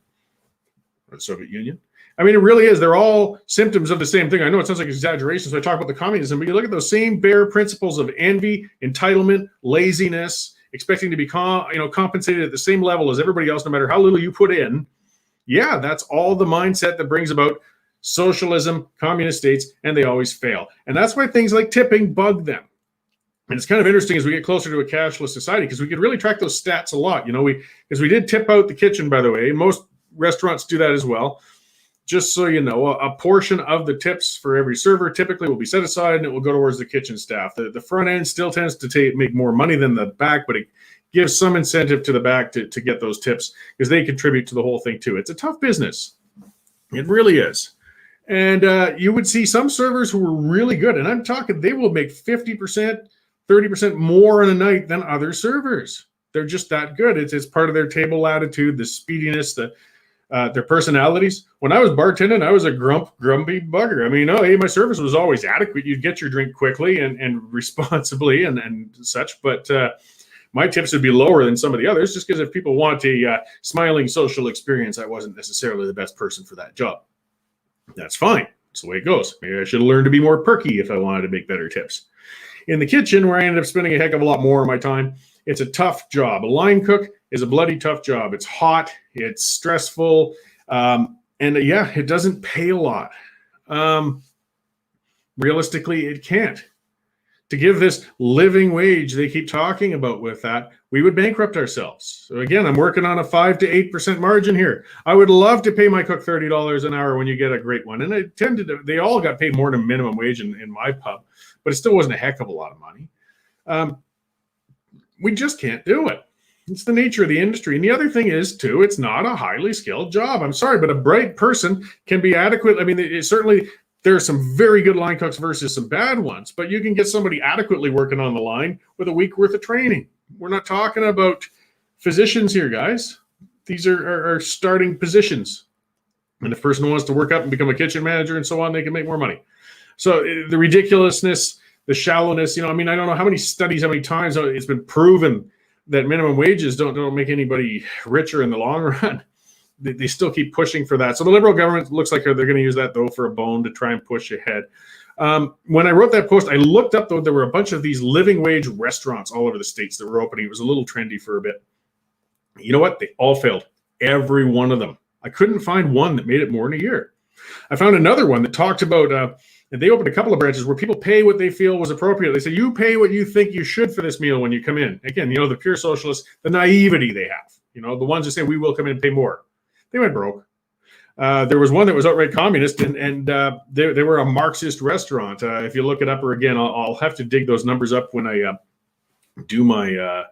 Or the Soviet Union. It really is. They're all symptoms of the same thing. I know it sounds like exaggeration, so I talk about the communism, but you look at those same bare principles of envy, entitlement, laziness, expecting to be compensated at the same level as everybody else, no matter how little you put in. Yeah, that's all the mindset that brings about socialism, communist states, and they always fail. And that's why things like tipping bug them. And it's kind of interesting as we get closer to a cashless society, because we could really track those stats a lot. Because we did tip out the kitchen, by the way. Most restaurants do that as well. just so you know, a portion of the tips for every server typically will be set aside and it will go towards the kitchen staff. The front end still tends to make more money than the back, but it gives some incentive to the back to get those tips because they contribute to the whole thing too. It's a tough business. It really is. And you would see some servers who were really good, and I'm talking they will make 50%, 30% more in a night than other servers. They're just that good. It's part of their table attitude, the speediness, their personalities. When I was bartending, I was a grumpy bugger. I mean, hey, my service was always adequate. You'd get your drink quickly and responsibly and such, but my tips would be lower than some of the others just because if people want a smiling social experience, I wasn't necessarily the best person for that job. That's fine. That's the way it goes. Maybe I should have learned to be more perky if I wanted to make better tips. In the kitchen, where I ended up spending a heck of a lot more of my time, it's a tough job. A line cook is a bloody tough job. It's hot, it's stressful, and it doesn't pay a lot. Realistically, it can't. To give this living wage they keep talking about with that, we would bankrupt ourselves. So again, I'm working on a 5 to 8% margin here. I would love to pay my cook $30 an hour when you get a great one. And they all got paid more than minimum wage in my pub, but it still wasn't a heck of a lot of money. We just can't do it. It's the nature of the industry. And the other thing is, too, it's not a highly skilled job. I'm sorry, but a bright person can be adequate. I mean, certainly there are some very good line cooks versus some bad ones, but you can get somebody adequately working on the line with a week worth of training. We're not talking about physicians here, guys. These are starting positions. And if a person wants to work up and become a kitchen manager and so on, they can make more money. So the ridiculousness, the shallowness, I don't know how many studies, how many times it's been proven that minimum wages don't make anybody richer in the long run. They still keep pushing for that. So the Liberal government looks like they're going to use that, though, for a bone to try and push ahead. When I wrote that post, I looked up, though, there were a bunch of these living wage restaurants all over the states that were opening. It was a little trendy for a bit. You know what? They all failed. Every one of them. I couldn't find one that made it more than a year. I found another one that talked about, and they opened a couple of branches where people pay what they feel was appropriate. They say, you pay what you think you should for this meal when you come in. Again, the pure socialists, the naivety they have. The ones that say, we will come in and pay more. They went broke. There was one that was outright communist, and they were a Marxist restaurant. If you look it up, or again, I'll have to dig those numbers up when I do my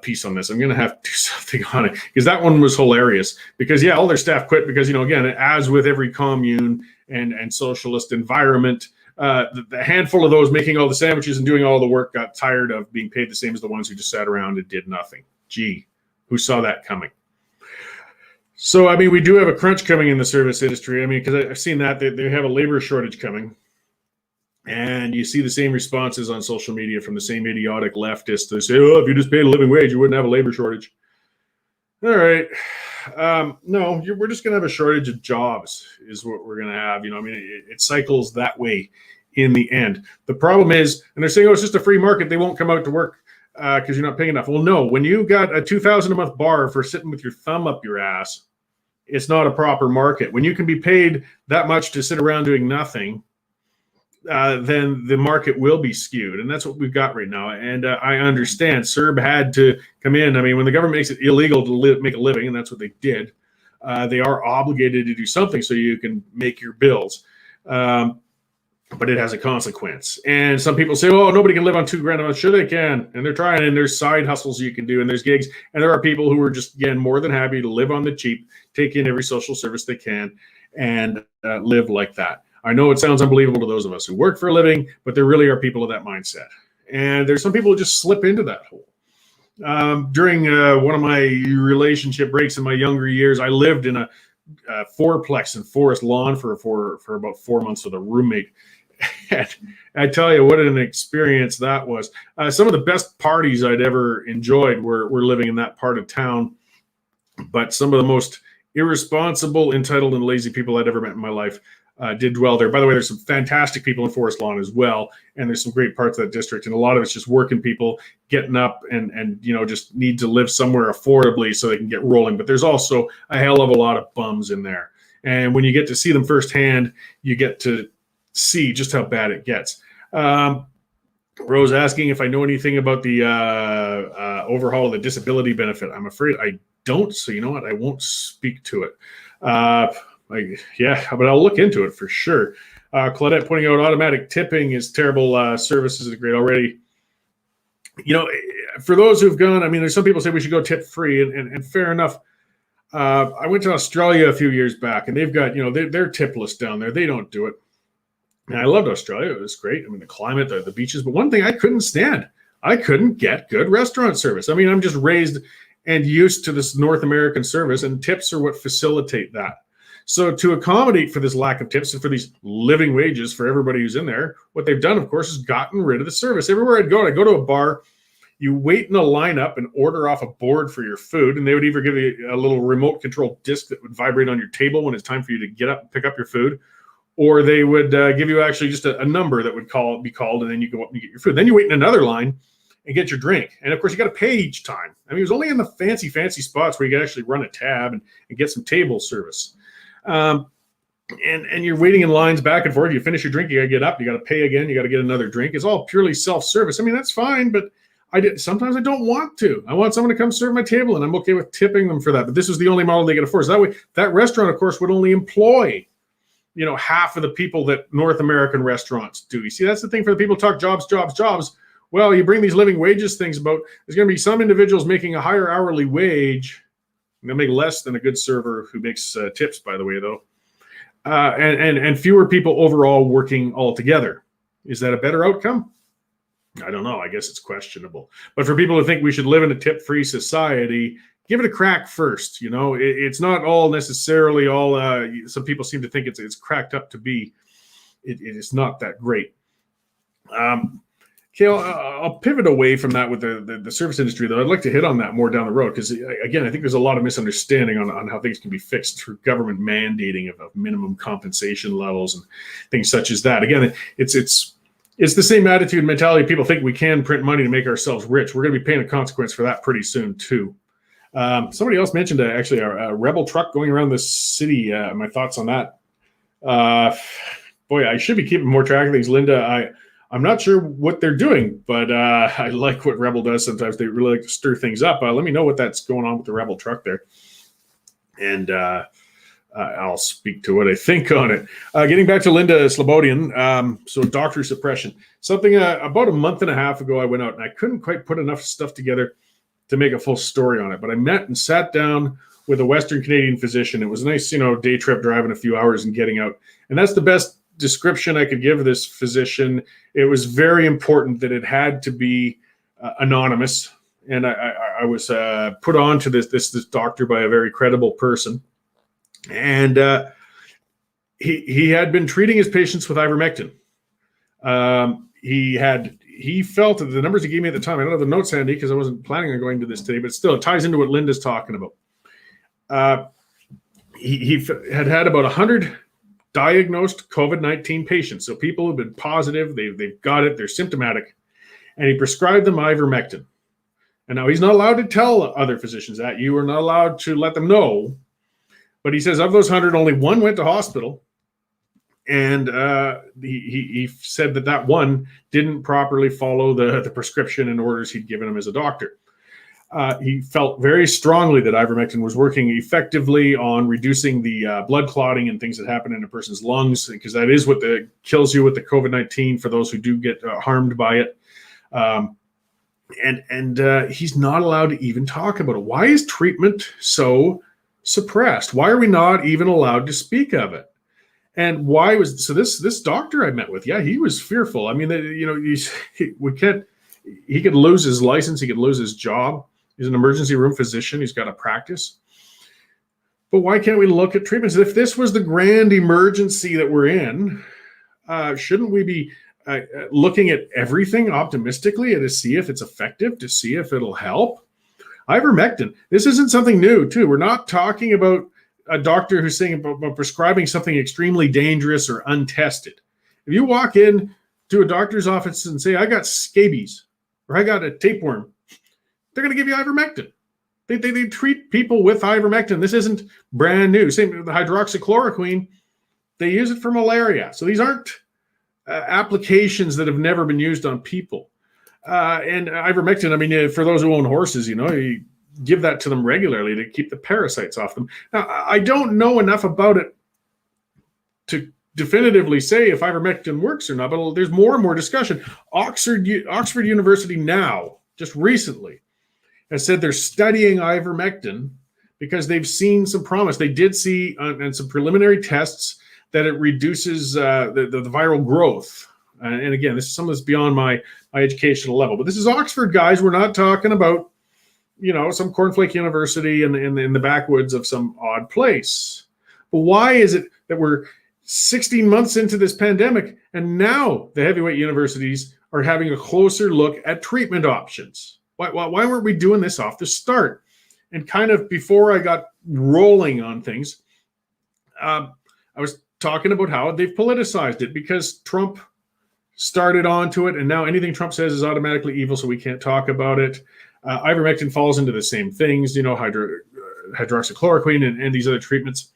piece on this. I'm going to have to do something on it because that one was hilarious. Because all their staff quit because again, as with every commune and socialist environment, the handful of those making all the sandwiches and doing all the work got tired of being paid the same as the ones who just sat around and did nothing. Gee, who saw that coming? So, we do have a crunch coming in the service industry. Because I've seen that they have a labor shortage coming. And you see the same responses on social media from the same idiotic leftists. They say, if you just paid a living wage, you wouldn't have a labor shortage. All right. No, we're just going to have a shortage of jobs is what we're going to have. It cycles that way in the end. The problem is, and they're saying, it's just a free market. They won't come out to work because you're not paying enough. Well, no, when you got a $2,000 a month bar for sitting with your thumb up your ass, it's not a proper market. When you can be paid that much to sit around doing nothing, then the market will be skewed. And that's what we've got right now. And I understand CERB had to come in. When the government makes it illegal to make a living, and that's what they did, they are obligated to do something so you can make your bills. But it has a consequence. And some people say, nobody can live on $2,000 a month. Sure they can. And they're trying, and there's side hustles you can do, and there's gigs. And there are people who are just, again, more than happy to live on the cheap, take in every social service they can, and live like that. I know it sounds unbelievable to those of us who work for a living, but there really are people of that mindset. And there's some people who just slip into that hole. During one of my relationship breaks in my younger years, I lived in a fourplex in Forest Lawn for about 4 months with a roommate. And I tell you what an experience that was. Some of the best parties I'd ever enjoyed were living in that part of town. But some of the most irresponsible, entitled, and lazy people I'd ever met in my life did dwell there. By the way, there's some fantastic people in Forest Lawn as well. And there's some great parts of that district. And a lot of it's just working people getting up and just need to live somewhere affordably so they can get rolling. But there's also a hell of a lot of bums in there. And when you get to see them firsthand, you get to see just how bad it gets. Rose asking if I know anything about the overhaul of the disability benefit. I'm afraid I don't. So you know what? I won't speak to it. Yeah, but I'll look into it for sure. Claudette pointing out automatic tipping is terrible. Services is great already. For those who've gone, there's some people say we should go tip free, and fair enough. I went to Australia a few years back, and they've got, they're tipless down there. They don't do it. And I loved Australia. It was great. The climate, the beaches. But one thing I couldn't stand, I couldn't get good restaurant service. I'm just raised and used to this North American service, and tips are what facilitate that. So to accommodate for this lack of tips and for these living wages for everybody who's in there, what they've done, of course, is gotten rid of the service. Everywhere I'd go to a bar, you wait in a lineup and order off a board for your food, and they would either give you a little remote control disc that would vibrate on your table when it's time for you to get up and pick up your food, or they would give you actually just a number that would be called, and then you go up and get your food. Then you wait in another line and get your drink. And of course, you got to pay each time. It was only in the fancy spots where you could actually run a tab and get some table service. And you're waiting in lines back and forth. You finish your drink, you got to get up, you got to pay again, you got to get another drink. It's all purely self-service. That's fine, but sometimes I don't want to. I want someone to come serve my table, and I'm okay with tipping them for that. But this is the only model they can afford. So that way, that restaurant, of course, would only employ, half of the people that North American restaurants do. You see, that's the thing for the people who talk jobs. Well, you bring these living wages things about, there's going to be some individuals making a higher hourly wage. They'll make less than a good server who makes tips, by the way, though. And fewer people overall working all together. Is that a better outcome? I don't know. I guess it's questionable. But for people who think we should live in a tip-free society, give it a crack first. It's not all necessarily all. Some people seem to think it's cracked up to be. It is not that great. Okay, I'll pivot away from that with the service industry, though. I'd like to hit on that more down the road because, again, I think there's a lot of misunderstanding on how things can be fixed through government mandating of minimum compensation levels and things such as that. Again, it's the same attitude and mentality. People think we can print money to make ourselves rich. We're going to be paying a consequence for that pretty soon, too. Somebody else mentioned actually a rebel truck going around the city. My thoughts on that. Boy, I should be keeping more track of things, Linda. I'm not sure what they're doing, but I like what Rebel does. Sometimes they really like to stir things up. Let me know what that's going on with the Rebel truck there. And I'll speak to what I think on it. Getting back to Linda Slobodian, so doctor suppression. Something about a month and a half ago I went out, and I couldn't quite put enough stuff together to make a full story on it. But I met and sat down with a Western Canadian physician. It was a nice, day trip driving a few hours and getting out. And that's the best description I could give this physician. It was very important that it had to be anonymous, and I was put on to this doctor by a very credible person, and he had been treating his patients with ivermectin. He felt that the numbers he gave me at the time, I don't have the notes handy because I wasn't planning on going to this today, but still it ties into what Linda's talking about. He had about 100 diagnosed COVID-19 patients. So people who've been positive, they've got it, they're symptomatic, and he prescribed them ivermectin. And now he's not allowed to tell other physicians that. You are not allowed to let them know. But he says of those 100, only one went to hospital. And he said that one didn't properly follow the prescription and orders he'd given him as a doctor. He felt very strongly that ivermectin was working effectively on reducing the blood clotting and things that happen in a person's lungs, because that is what kills you with the COVID-19 for those who do get harmed by it. And he's not allowed to even talk about it. Why is treatment so suppressed? Why are we not even allowed to speak of it? And why was this doctor I met with? Yeah, he was fearful. He could lose his license. He could lose his job. He's an emergency room physician. He's got a practice. But why can't we look at treatments? If this was the grand emergency that we're in, shouldn't we be looking at everything optimistically to see if it's effective, to see if it'll help? Ivermectin, this isn't something new, too. We're not talking about a doctor who's saying about prescribing something extremely dangerous or untested. If you walk in to a doctor's office and say, I got scabies or I got a tapeworm, they're going to give you ivermectin. They treat people with ivermectin. This isn't brand new. Same with the hydroxychloroquine. They use it for malaria. So these aren't applications that have never been used on people. And ivermectin, for those who own horses, you give that to them regularly to keep the parasites off them. Now, I don't know enough about it to definitively say if ivermectin works or not, but there's more and more discussion. Oxford University now, just recently, has said they're studying ivermectin because they've seen some promise. They did see in some preliminary tests that it reduces the viral growth. And again, this is something that's beyond my educational level. But this is Oxford, guys. We're not talking about, some cornflake university in the backwoods of some odd place. But why is it that we're 16 months into this pandemic and now the heavyweight universities are having a closer look at treatment options? Why weren't we doing this off the start? And kind of before I got rolling on things, I was talking about how they've politicized it because Trump started onto it, and now anything Trump says is automatically evil, so we can't talk about it. Ivermectin falls into the same things, hydroxychloroquine and these other treatments.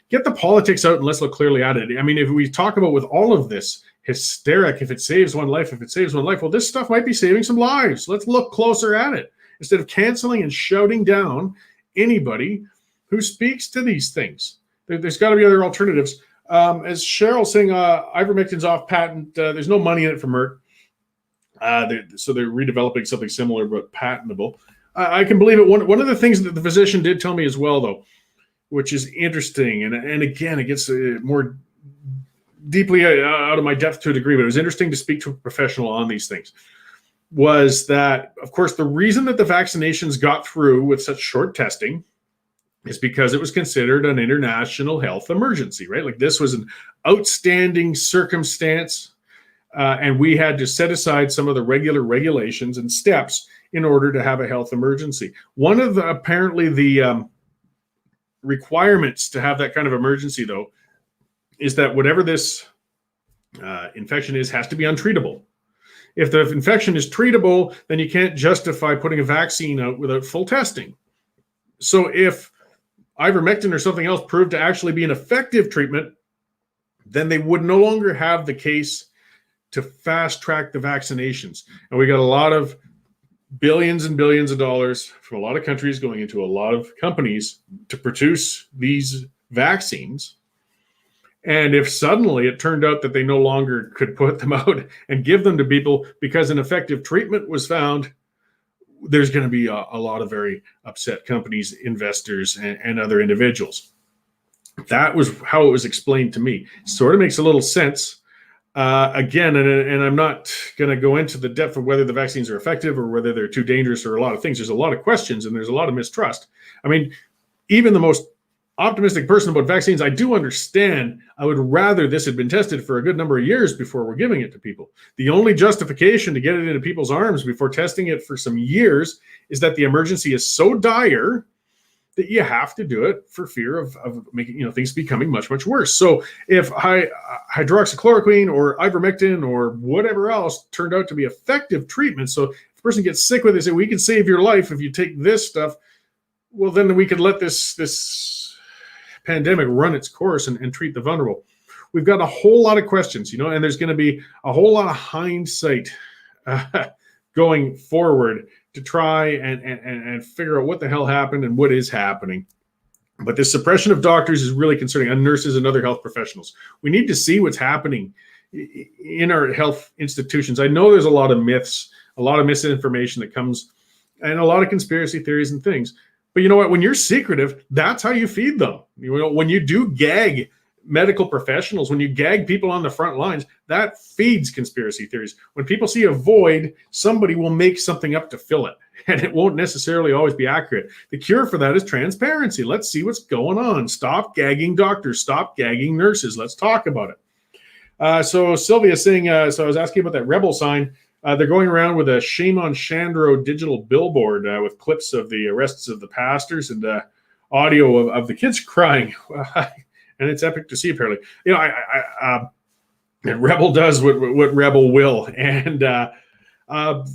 Get the politics out and let's look clearly at it. I mean, if we talk about with all of this hysteric, if it saves one life, well, this stuff might be saving some lives. Let's look closer at it instead of canceling and shouting down anybody who speaks to these things. There's got to be other alternatives. As Cheryl's saying, ivermectin's off patent. There's no money in it for Merck. So they're redeveloping something similar but patentable. I can believe it. One of the things that the physician did tell me as well, though, which is interesting, and again, it gets more deeply out of my depth to a degree, but it was interesting to speak to a professional on these things, was that, of course, the reason that the vaccinations got through with such short testing is because it was considered an international health emergency, right? Like this was an outstanding circumstance, and we had to set aside some of the regular regulations and steps in order to have a health emergency. One of the, apparently the requirements to have that kind of emergency, though, is that whatever this infection is has to be untreatable. If the infection is treatable, then you can't justify putting a vaccine out without full testing. So if ivermectin or something else proved to actually be an effective treatment, then they would no longer have the case to fast track the vaccinations. And we got a lot of billions and billions of dollars from a lot of countries going into a lot of companies to produce these vaccines. And if suddenly it turned out that they no longer could put them out and give them to people because an effective treatment was found, there's going to be a lot of very upset companies, investors, and other individuals. That was how it was explained to me. Sort of makes a little sense. Again, and I'm not going to go into the depth of whether the vaccines are effective or whether they're too dangerous or a lot of things. There's a lot of questions and there's a lot of mistrust. I mean, even the most optimistic person about vaccines, I do understand. I would rather this had been tested for a good number of years before we're giving it to people. The only justification to get it into people's arms before testing it for some years is that the emergency is so dire that you have to do it for fear of making things becoming much, much worse. So if hydroxychloroquine or ivermectin or whatever else turned out to be effective treatment, so if a person gets sick with it, say, we can save your life if you take this stuff, well, then we could let this pandemic run its course and treat the vulnerable. We've got a whole lot of questions, and there's going to be a whole lot of hindsight going forward to try and figure out what the hell happened and what is happening. But this suppression of doctors is really concerning, and nurses and other health professionals. We need to see what's happening in our health institutions. I know there's a lot of myths, a lot of misinformation that comes, and a lot of conspiracy theories and things. But you know what? When you're secretive, that's how you feed them. When you do gag medical professionals, when you gag people on the front lines, that feeds conspiracy theories. When people see a void, somebody will make something up to fill it, and it won't necessarily always be accurate. The cure for that is transparency. Let's see what's going on. Stop gagging doctors. Stop gagging nurses. Let's talk about it. So Sylvia's saying, so I was asking about that rebel sign. They're going around with a Shame on Shandro digital billboard with clips of the arrests of the pastors and audio of the kids crying. And it's epic to see, apparently. Rebel does what Rebel will, and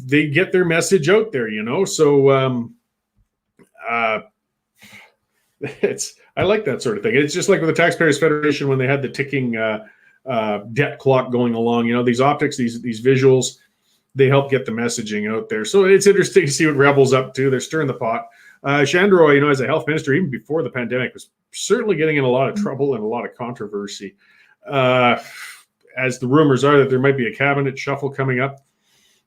they get their message out there, So I like that sort of thing. It's just like with the Taxpayers Federation when they had the ticking debt clock going along. These optics, these visuals, they help get the messaging out there. So it's interesting to see what Rebel's up to. They're stirring the pot. Shandro, as a health minister, even before the pandemic, was certainly getting in a lot of trouble and a lot of controversy. as the rumors are that there might be a cabinet shuffle coming up.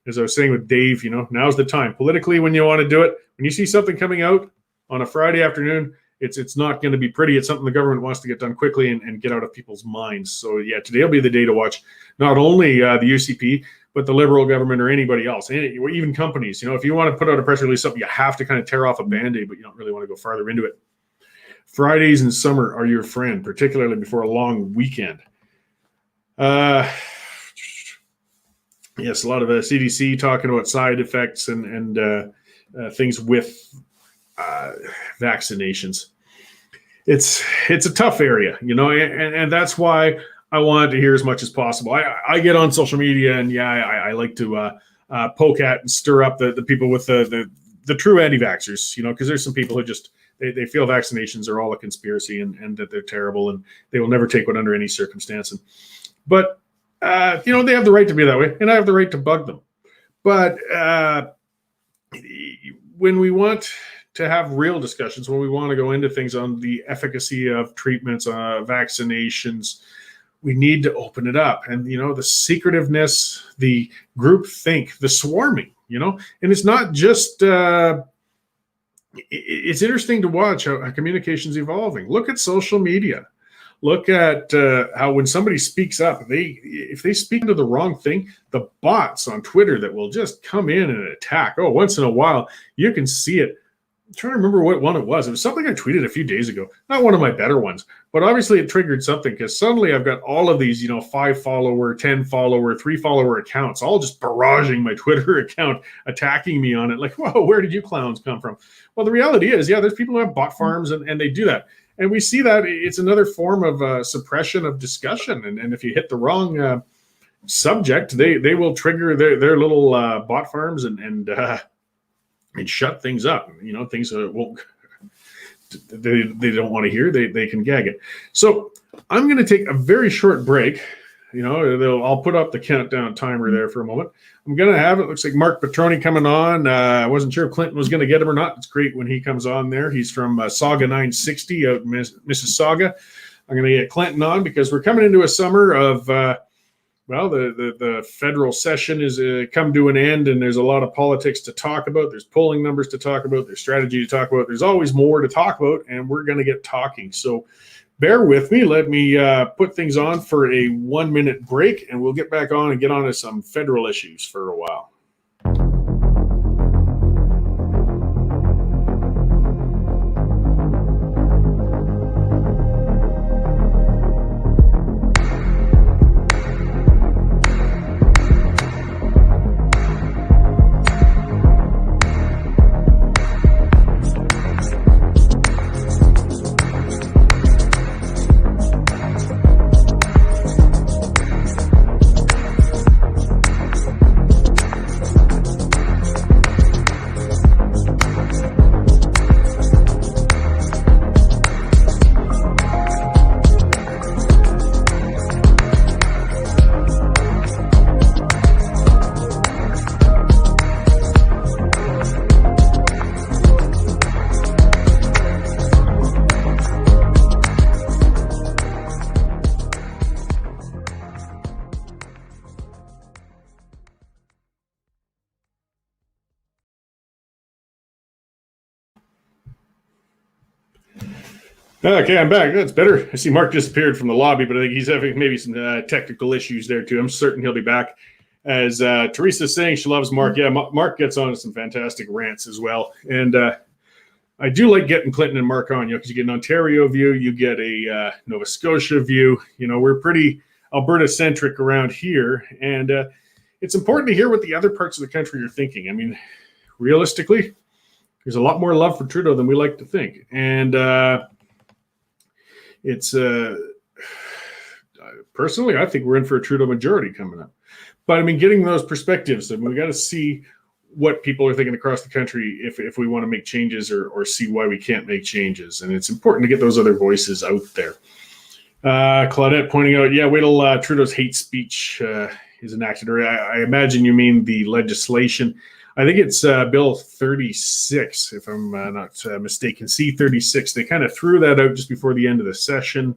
As I was saying with Dave, now's the time. Politically, when you want to do it, when you see something coming out on a Friday afternoon, it's not going to be pretty. It's something the government wants to get done quickly and get out of people's minds. So, yeah, today will be the day to watch not only the UCP, but the Liberal government or anybody else, or even companies. If you want to put out a press release, something you have to kind of tear off a Band-Aid, but you don't really want to go farther into it. Fridays in summer are your friend, particularly before a long weekend. Yes, a lot of CDC talking about side effects and things with vaccinations. It's a tough area, and that's why I want to hear as much as possible. I get on social media and I like to poke at and stir up the people with the true anti-vaxxers, because there's some people who just they feel vaccinations are all a conspiracy and that they're terrible and they will never take one under any circumstance. But they have the right to be that way, and I have the right to bug them. But when we want to have real discussions, when we want to go into things on the efficacy of treatments, vaccinations, we need to open it up. And, the secretiveness, the groupthink, the swarming, and it's not just, it's interesting to watch how communication's evolving. Look at social media. Look at how when somebody speaks up, if they speak into the wrong thing, the bots on Twitter that will just come in and attack. Oh, once in a while, you can see it. I'm trying to remember what one it was. It was something I tweeted a few days ago. Not one of my better ones, but obviously it triggered something because suddenly I've got all of these, 5-follower, 10-follower, 3-follower accounts, all just barraging my Twitter account, attacking me on it. Like, whoa, where did you clowns come from? Well, the reality is, there's people who have bot farms and they do that. And we see that it's another form of suppression of discussion. And if you hit the wrong subject, they will trigger their little bot farms and shut things up. Things won't. They don't want to hear. They can gag it. So I'm going to take a very short break. I'll put up the countdown timer there for a moment. I'm going to have it. Looks like Mark Petroni coming on. I wasn't sure if Clinton was going to get him or not. It's great when he comes on there. He's from Saga 960 out in Mississauga. I'm going to get Clinton on because we're coming into a summer of, the federal session is come to an end, and there's a lot of politics to talk about. There's polling numbers to talk about. There's strategy to talk about. There's always more to talk about, and we're going to get talking. So bear with me. Let me put things on for a 1-minute break, and we'll get back on and get on to some federal issues for a while. Okay, I'm back. That's better. I see Mark disappeared from the lobby, but I think he's having maybe some technical issues there too. I'm certain he'll be back. As Teresa's saying, she loves Mark. Yeah, Mark gets on some fantastic rants as well. And I do like getting Clinton and Mark on, because you get an Ontario view, you get a Nova Scotia view. We're pretty Alberta-centric around here. And it's important to hear what the other parts of the country are thinking. I mean, realistically, there's a lot more love for Trudeau than we like to think. And it's personally, I think we're in for a Trudeau majority coming up. But I mean, getting those perspectives, I mean, we got to see what people are thinking across the country if we want to make changes or see why we can't make changes. And it's important to get those other voices out there. Claudette pointing out, wait till Trudeau's hate speech is enacted. Or I imagine you mean the legislation. I think it's Bill 36, if I'm not mistaken, C36. They kind of threw that out just before the end of the session.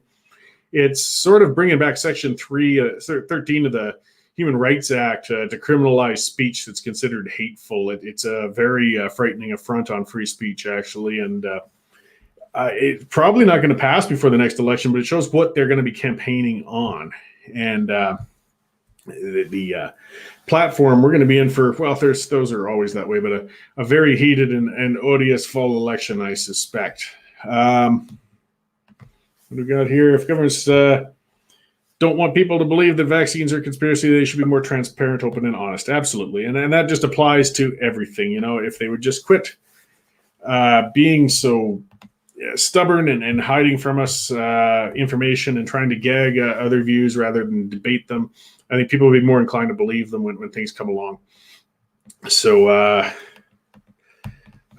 it's sort of bringing back Section 13 of the Human Rights Act to criminalize speech that's considered hateful. It's a very frightening affront on free speech, actually, and it's probably not going to pass before the next election, but it shows what they're going to be campaigning on. And the platform we're going to be in for, well, those are always that way, but a very heated and odious fall election, I suspect. What do we got here? If governments don't want people to believe that vaccines are conspiracy, they should be more transparent, open, and honest. Absolutely. And that just applies to everything. If they would just quit being so stubborn and hiding from us information and trying to gag other views rather than debate them, I think people will be more inclined to believe them when things come along. So,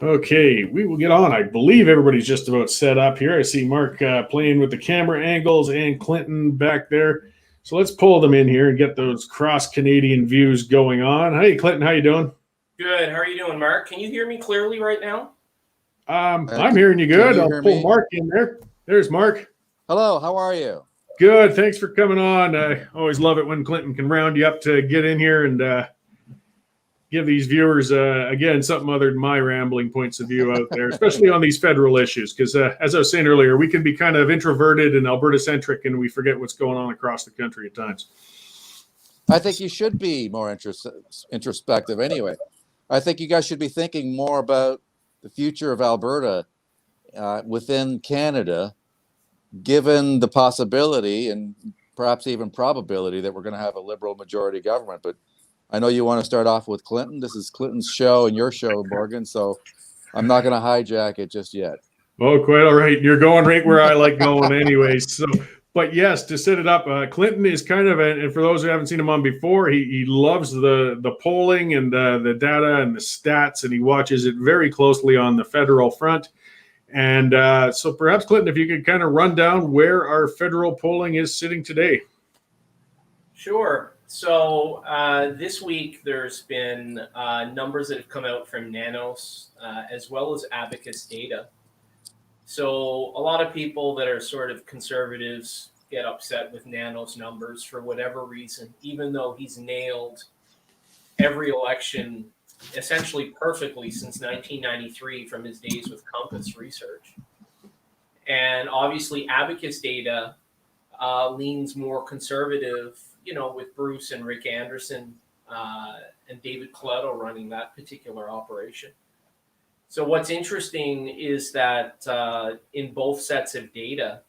okay, we will get on. I believe everybody's just about set up here. I see Mark playing with the camera angles and Clinton back there. So let's pull them in here and get those cross-Canadian views going on. Hey, Clinton, how you doing? Good. How are you doing, Mark? Can you hear me clearly right now? I'm hearing you good. I'll pull Mark in there. There's Mark. Hello, how are you? Good. Thanks for coming on. I always love it when Clinton can round you up to get in here and give these viewers, again, something other than my rambling points of view out there, especially on these federal issues. Because as I was saying earlier, we can be kind of introverted and Alberta-centric, and we forget what's going on across the country at times. I think you should be more introspective anyway. I think you guys should be thinking more about the future of Alberta within Canada, given the possibility and perhaps even probability that we're going to have a Liberal majority government. But I know you want to start off with Clinton. This is Clinton's show and your show, Morgan, so I'm not going to hijack it just yet. Oh, quite all right. You're going right where I like going anyways. So, but yes, to set it up, Clinton is kind of, and for those who haven't seen him on before, he loves the polling and the data and the stats, and he watches it very closely on the federal front. And so perhaps, Clinton, if you could kind of run down where our federal polling is sitting today. Sure. So this week there's been numbers that have come out from Nanos as well as Abacus data. So a lot of people that are sort of conservatives get upset with Nanos numbers for whatever reason, even though he's nailed every election essentially perfectly since 1993 from his days with Compass Research. And obviously Abacus data leans more conservative, with Bruce and Rick Anderson and David Coletto running that particular operation. So what's interesting is that in both sets of data,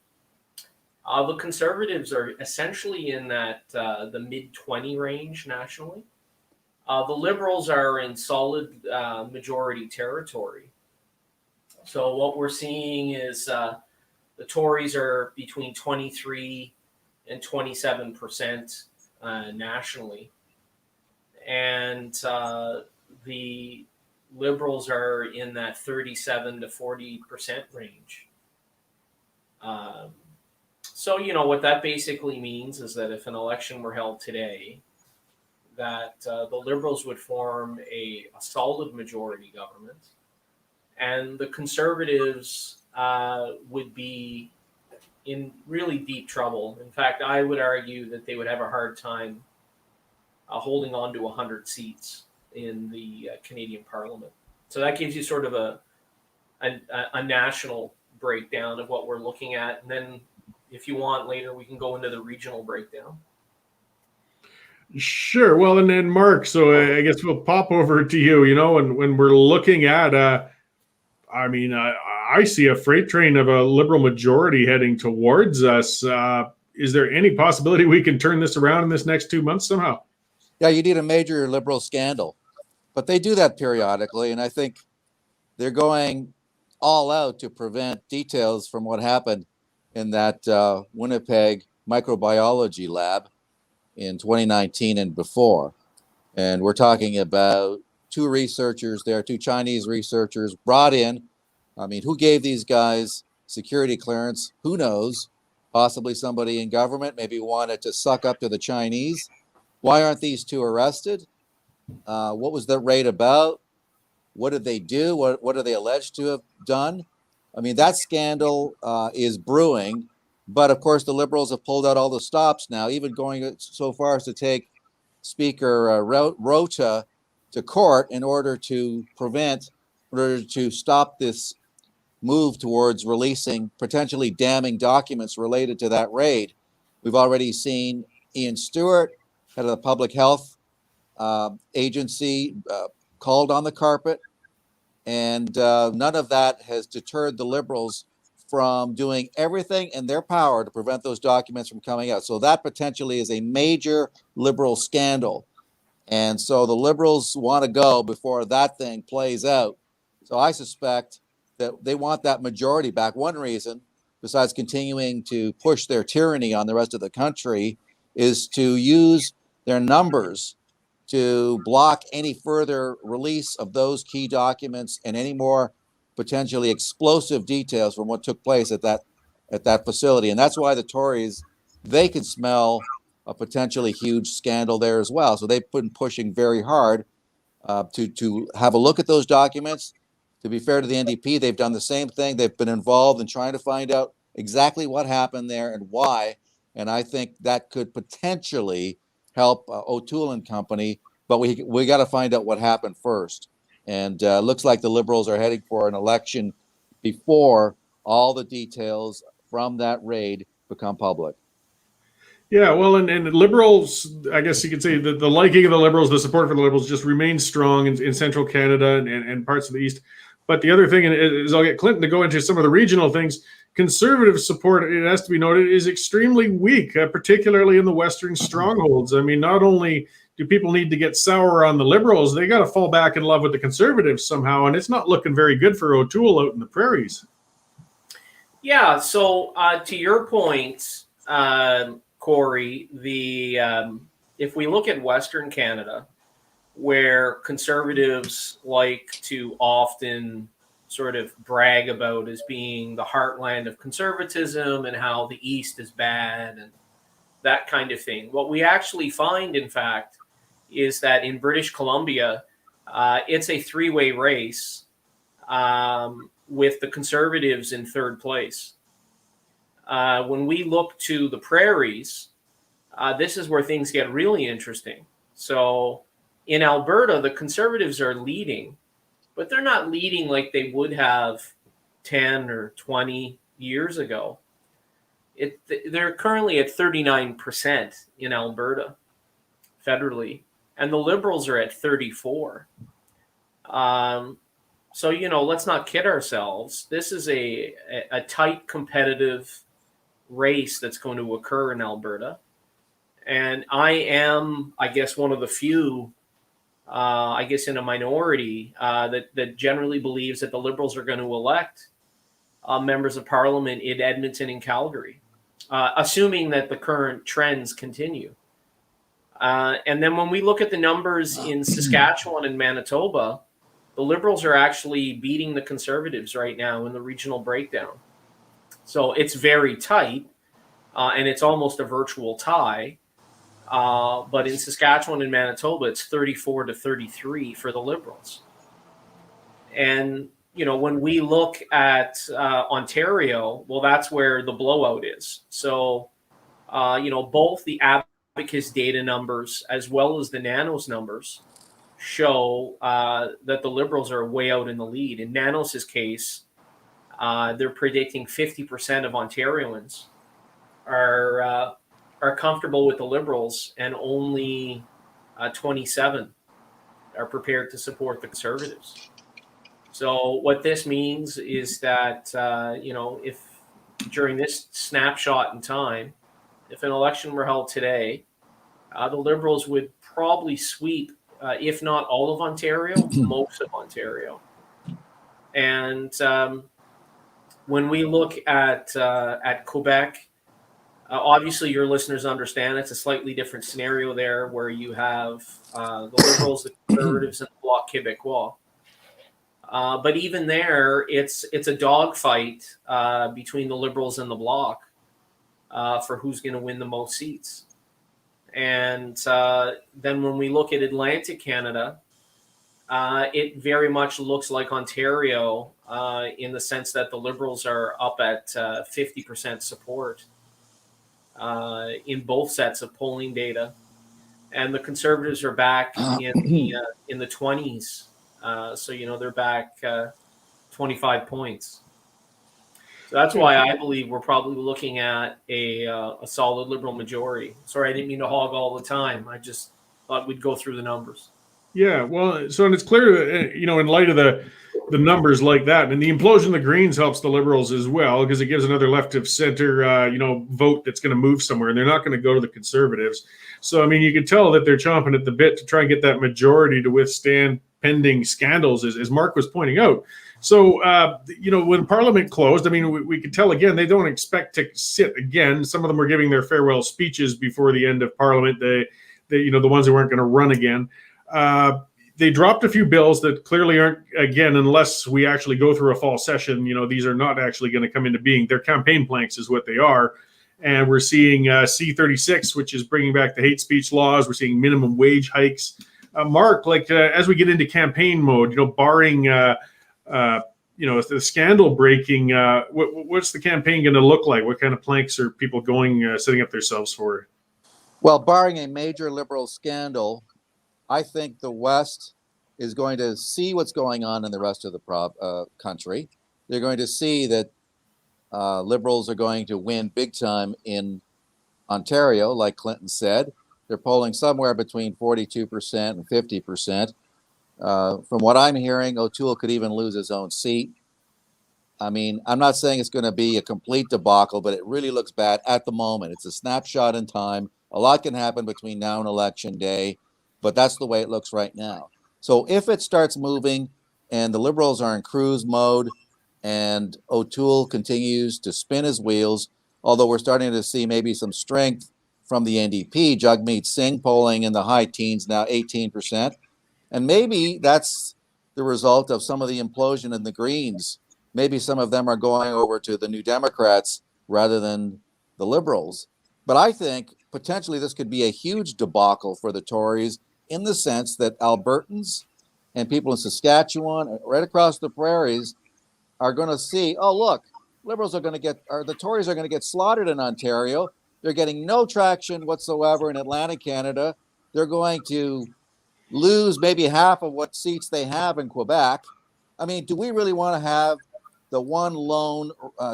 the conservatives are essentially in that the mid-20 range nationally. The Liberals are in solid majority territory. So what we're seeing is the Tories are between 23 and 27% nationally. And the Liberals are in that 37 to 40% range. So, what that basically means is that if an election were held today, that the Liberals would form a solid majority government, and the Conservatives would be in really deep trouble. In fact, I would argue that they would have a hard time holding on to 100 seats in the Canadian Parliament. So that gives you sort of a national breakdown of what we're looking at. And then if you want later, we can go into the regional breakdown. Sure. Well, and then Mark, so I guess we'll pop over to you, and when we're looking at, I see a freight train of a Liberal majority heading towards us. Is there any possibility we can turn this around in this next 2 months somehow? Yeah, you need a major Liberal scandal. But they do that periodically, and I think they're going all out to prevent details from what happened in that Winnipeg microbiology lab in 2019 and before. And we're talking about two researchers there, two Chinese researchers brought in. I mean, who gave these guys security clearance? Who knows? Possibly somebody in government maybe wanted to suck up to the Chinese. Why aren't these two arrested? What was the raid about? What did they do? What are they alleged to have done? I mean, that scandal is brewing, But of course, the Liberals have pulled out all the stops now, even going so far as to take Speaker Rota to court in order to stop this move towards releasing potentially damning documents related to that raid. We've already seen Ian Stewart, head of the public health agency, called on the carpet, and none of that has deterred the Liberals from doing everything in their power to prevent those documents from coming out. So that potentially is a major Liberal scandal. And so the Liberals want to go before that thing plays out. So I suspect that they want that majority back. One reason, besides continuing to push their tyranny on the rest of the country, is to use their numbers to block any further release of those key documents and any more potentially explosive details from what took place at that facility. And that's why the Tories, they can smell a potentially huge scandal there as well. So they've been pushing very hard to have a look at those documents. To be fair to the NDP, they've done the same thing. They've been involved in trying to find out exactly what happened there and why. And I think that could potentially help O'Toole and company. But we got to find out what happened first. And looks like the Liberals are heading for an election before all the details from that raid become public. Yeah, well, and the Liberals, I guess you could say the liking of the Liberals, the support for the Liberals just remains strong in central Canada and parts of the East. But the other thing is, I'll get Clinton to go into some of the regional things. Conservative support, it has to be noted, is extremely weak, particularly in the Western strongholds. I mean, not only do people need to get sour on the Liberals, they got to fall back in love with the Conservatives somehow, and it's not looking very good for O'Toole out in the prairies. Yeah, so to your point, Cory, if we look at Western Canada, where Conservatives like to often sort of brag about as being the heartland of conservatism and how the East is bad and that kind of thing, what we actually find, in fact, is that in British Columbia, it's a three-way race with the Conservatives in third place. When we look to the prairies, this is where things get really interesting. So in Alberta, the Conservatives are leading, but they're not leading like they would have 10 or 20 years ago. They're currently at 39% in Alberta federally, and the Liberals are at 34%. So, let's not kid ourselves. This is a tight competitive race that's going to occur in Alberta. And I am, I guess, one of the few, in a minority that generally believes that the Liberals are going to elect members of Parliament in Edmonton and Calgary, assuming that the current trends continue. And then when we look at the numbers in Saskatchewan and Manitoba, the Liberals are actually beating the Conservatives right now in the regional breakdown. So it's very tight, and it's almost a virtual tie. But in Saskatchewan and Manitoba, it's 34-33 for the Liberals. And, when we look at Ontario, well, that's where the blowout is. So, both the Abacus data numbers as well as the Nanos numbers show that the Liberals are way out in the lead. In Nanos' case, they're predicting 50% of Ontarians are comfortable with the Liberals, and only 27 are prepared to support the Conservatives. So what this means is that, if during this snapshot in time, if an election were held today, the Liberals would probably sweep, if not all of Ontario, most of Ontario. And when we look at Quebec, obviously your listeners understand it's a slightly different scenario there, where you have the Liberals, the Conservatives, and the Bloc Québécois. But even there, it's a dogfight between the Liberals and the Bloc for who's going to win the most seats. And then when we look at Atlantic Canada, it very much looks like Ontario in the sense that the Liberals are up at 50% support in both sets of polling data, and the Conservatives are back in the 20s. So they're back 25 points. So that's why I believe we're probably looking at a solid Liberal majority. Sorry, I didn't mean to hog all the time. I just thought we'd go through the numbers. Yeah, well, so and it's clear that in light of the numbers like that, and the implosion of the Greens helps the Liberals as well, because it gives another left of center vote that's going to move somewhere, and they're not going to go to the Conservatives. So I mean, you can tell that they're chomping at the bit to try and get that majority to withstand pending scandals, as Mark was pointing out. So when Parliament closed, I mean, we could tell again they don't expect to sit again. Some of them were giving their farewell speeches before the end of Parliament. The ones who weren't going to run again. They dropped a few bills that clearly aren't, again, unless we actually go through a fall session, these are not actually going to come into being. They're campaign planks is what they are. And we're seeing C-36, which is bringing back the hate speech laws. We're seeing minimum wage hikes. Mark, as we get into campaign mode, barring, the scandal breaking, what's the campaign going to look like? What kind of planks are people setting up themselves for? Well, barring a major Liberal scandal, I think the West is going to see what's going on in the rest of the country. They're going to see that Liberals are going to win big time in Ontario, like Clinton said. They're polling somewhere between 42% and 50%. From what I'm hearing, O'Toole could even lose his own seat. I mean, I'm not saying it's going to be a complete debacle, but it really looks bad at the moment. It's a snapshot in time. A lot can happen between now and Election Day, but that's the way it looks right now. So if it starts moving and the Liberals are in cruise mode and O'Toole continues to spin his wheels, although we're starting to see maybe some strength from the NDP, Jagmeet Singh polling in the high teens, now 18%. And maybe that's the result of some of the implosion in the Greens. Maybe some of them are going over to the New Democrats rather than the Liberals. But I think potentially this could be a huge debacle for the Tories in the sense that Albertans and people in Saskatchewan, right across the prairies, are going to see, oh, look, Liberals are going to the Tories are going to get slaughtered in Ontario. They're getting no traction whatsoever in Atlantic Canada. They're going to lose maybe half of what seats they have in Quebec. I mean, do we really want to have the one lone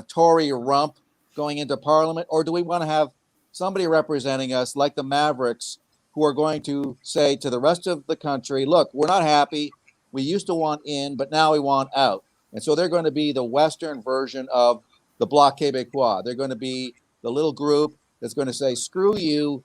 Tory rump going into Parliament, or do we want to have somebody representing us like the Mavericks who are going to say to the rest of the country, look, we're not happy. We used to want in, but now we want out. And so they're going to be the Western version of the Bloc Québécois. They're going to be the little group that's going to say, screw you,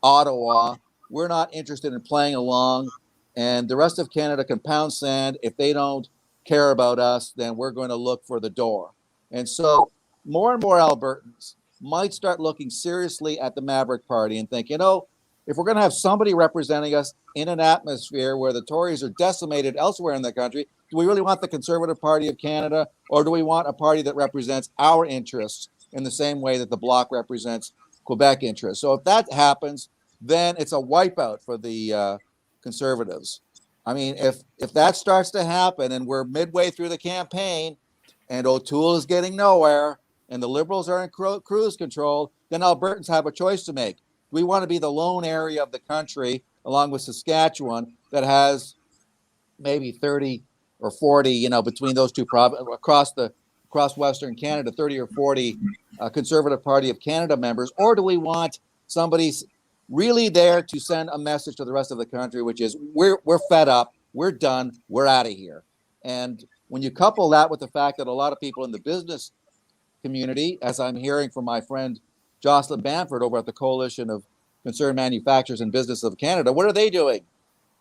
Ottawa. We're not interested in playing along. And the rest of Canada can pound sand. If they don't care about us, then we're going to look for the door. And so more and more Albertans might start looking seriously at the Maverick Party and think, if we're going to have somebody representing us in an atmosphere where the Tories are decimated elsewhere in the country, do we really want the Conservative Party of Canada, or do we want a party that represents our interests in the same way that the Bloc represents Quebec interests? So if that happens, then it's a wipeout for the Conservatives. I mean, if that starts to happen and we're midway through the campaign and O'Toole is getting nowhere and the Liberals are in cruise control, then Albertans have a choice to make. We want to be the lone area of the country, along with Saskatchewan, that has maybe 30 or 40, between those two across Western Canada, 30 or 40 Conservative Party of Canada members, or do we want somebody really there to send a message to the rest of the country, which is we're fed up, we're done, we're out of here. And when you couple that with the fact that a lot of people in the business community, as I'm hearing from my friend Jocelyn Bamford over at the Coalition of Concerned Manufacturers and Business of Canada, what are they doing?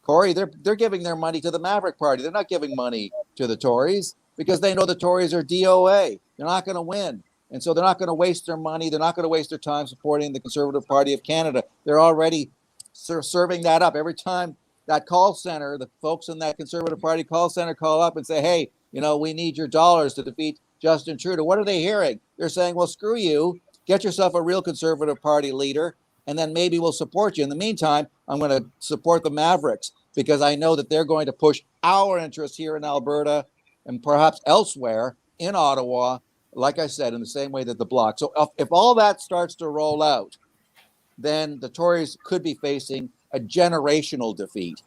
Cory, they're giving their money to the Maverick Party. They're not giving money to the Tories because they know the Tories are DOA. They're not going to win. And so they're not going to waste their money. They're not going to waste their time supporting the Conservative Party of Canada. They're already serving that up. Every time that call center, the folks in that Conservative Party call center call up and say, hey, we need your dollars to defeat Justin Trudeau. What are they hearing? They're saying, well, screw you. Get yourself a real Conservative Party leader, and then maybe we'll support you. In the meantime, I'm going to support the Mavericks because I know that they're going to push our interests here in Alberta and perhaps elsewhere in Ottawa like I said, in the same way that the Bloc. So if all that starts to roll out, then the Tories could be facing a generational defeat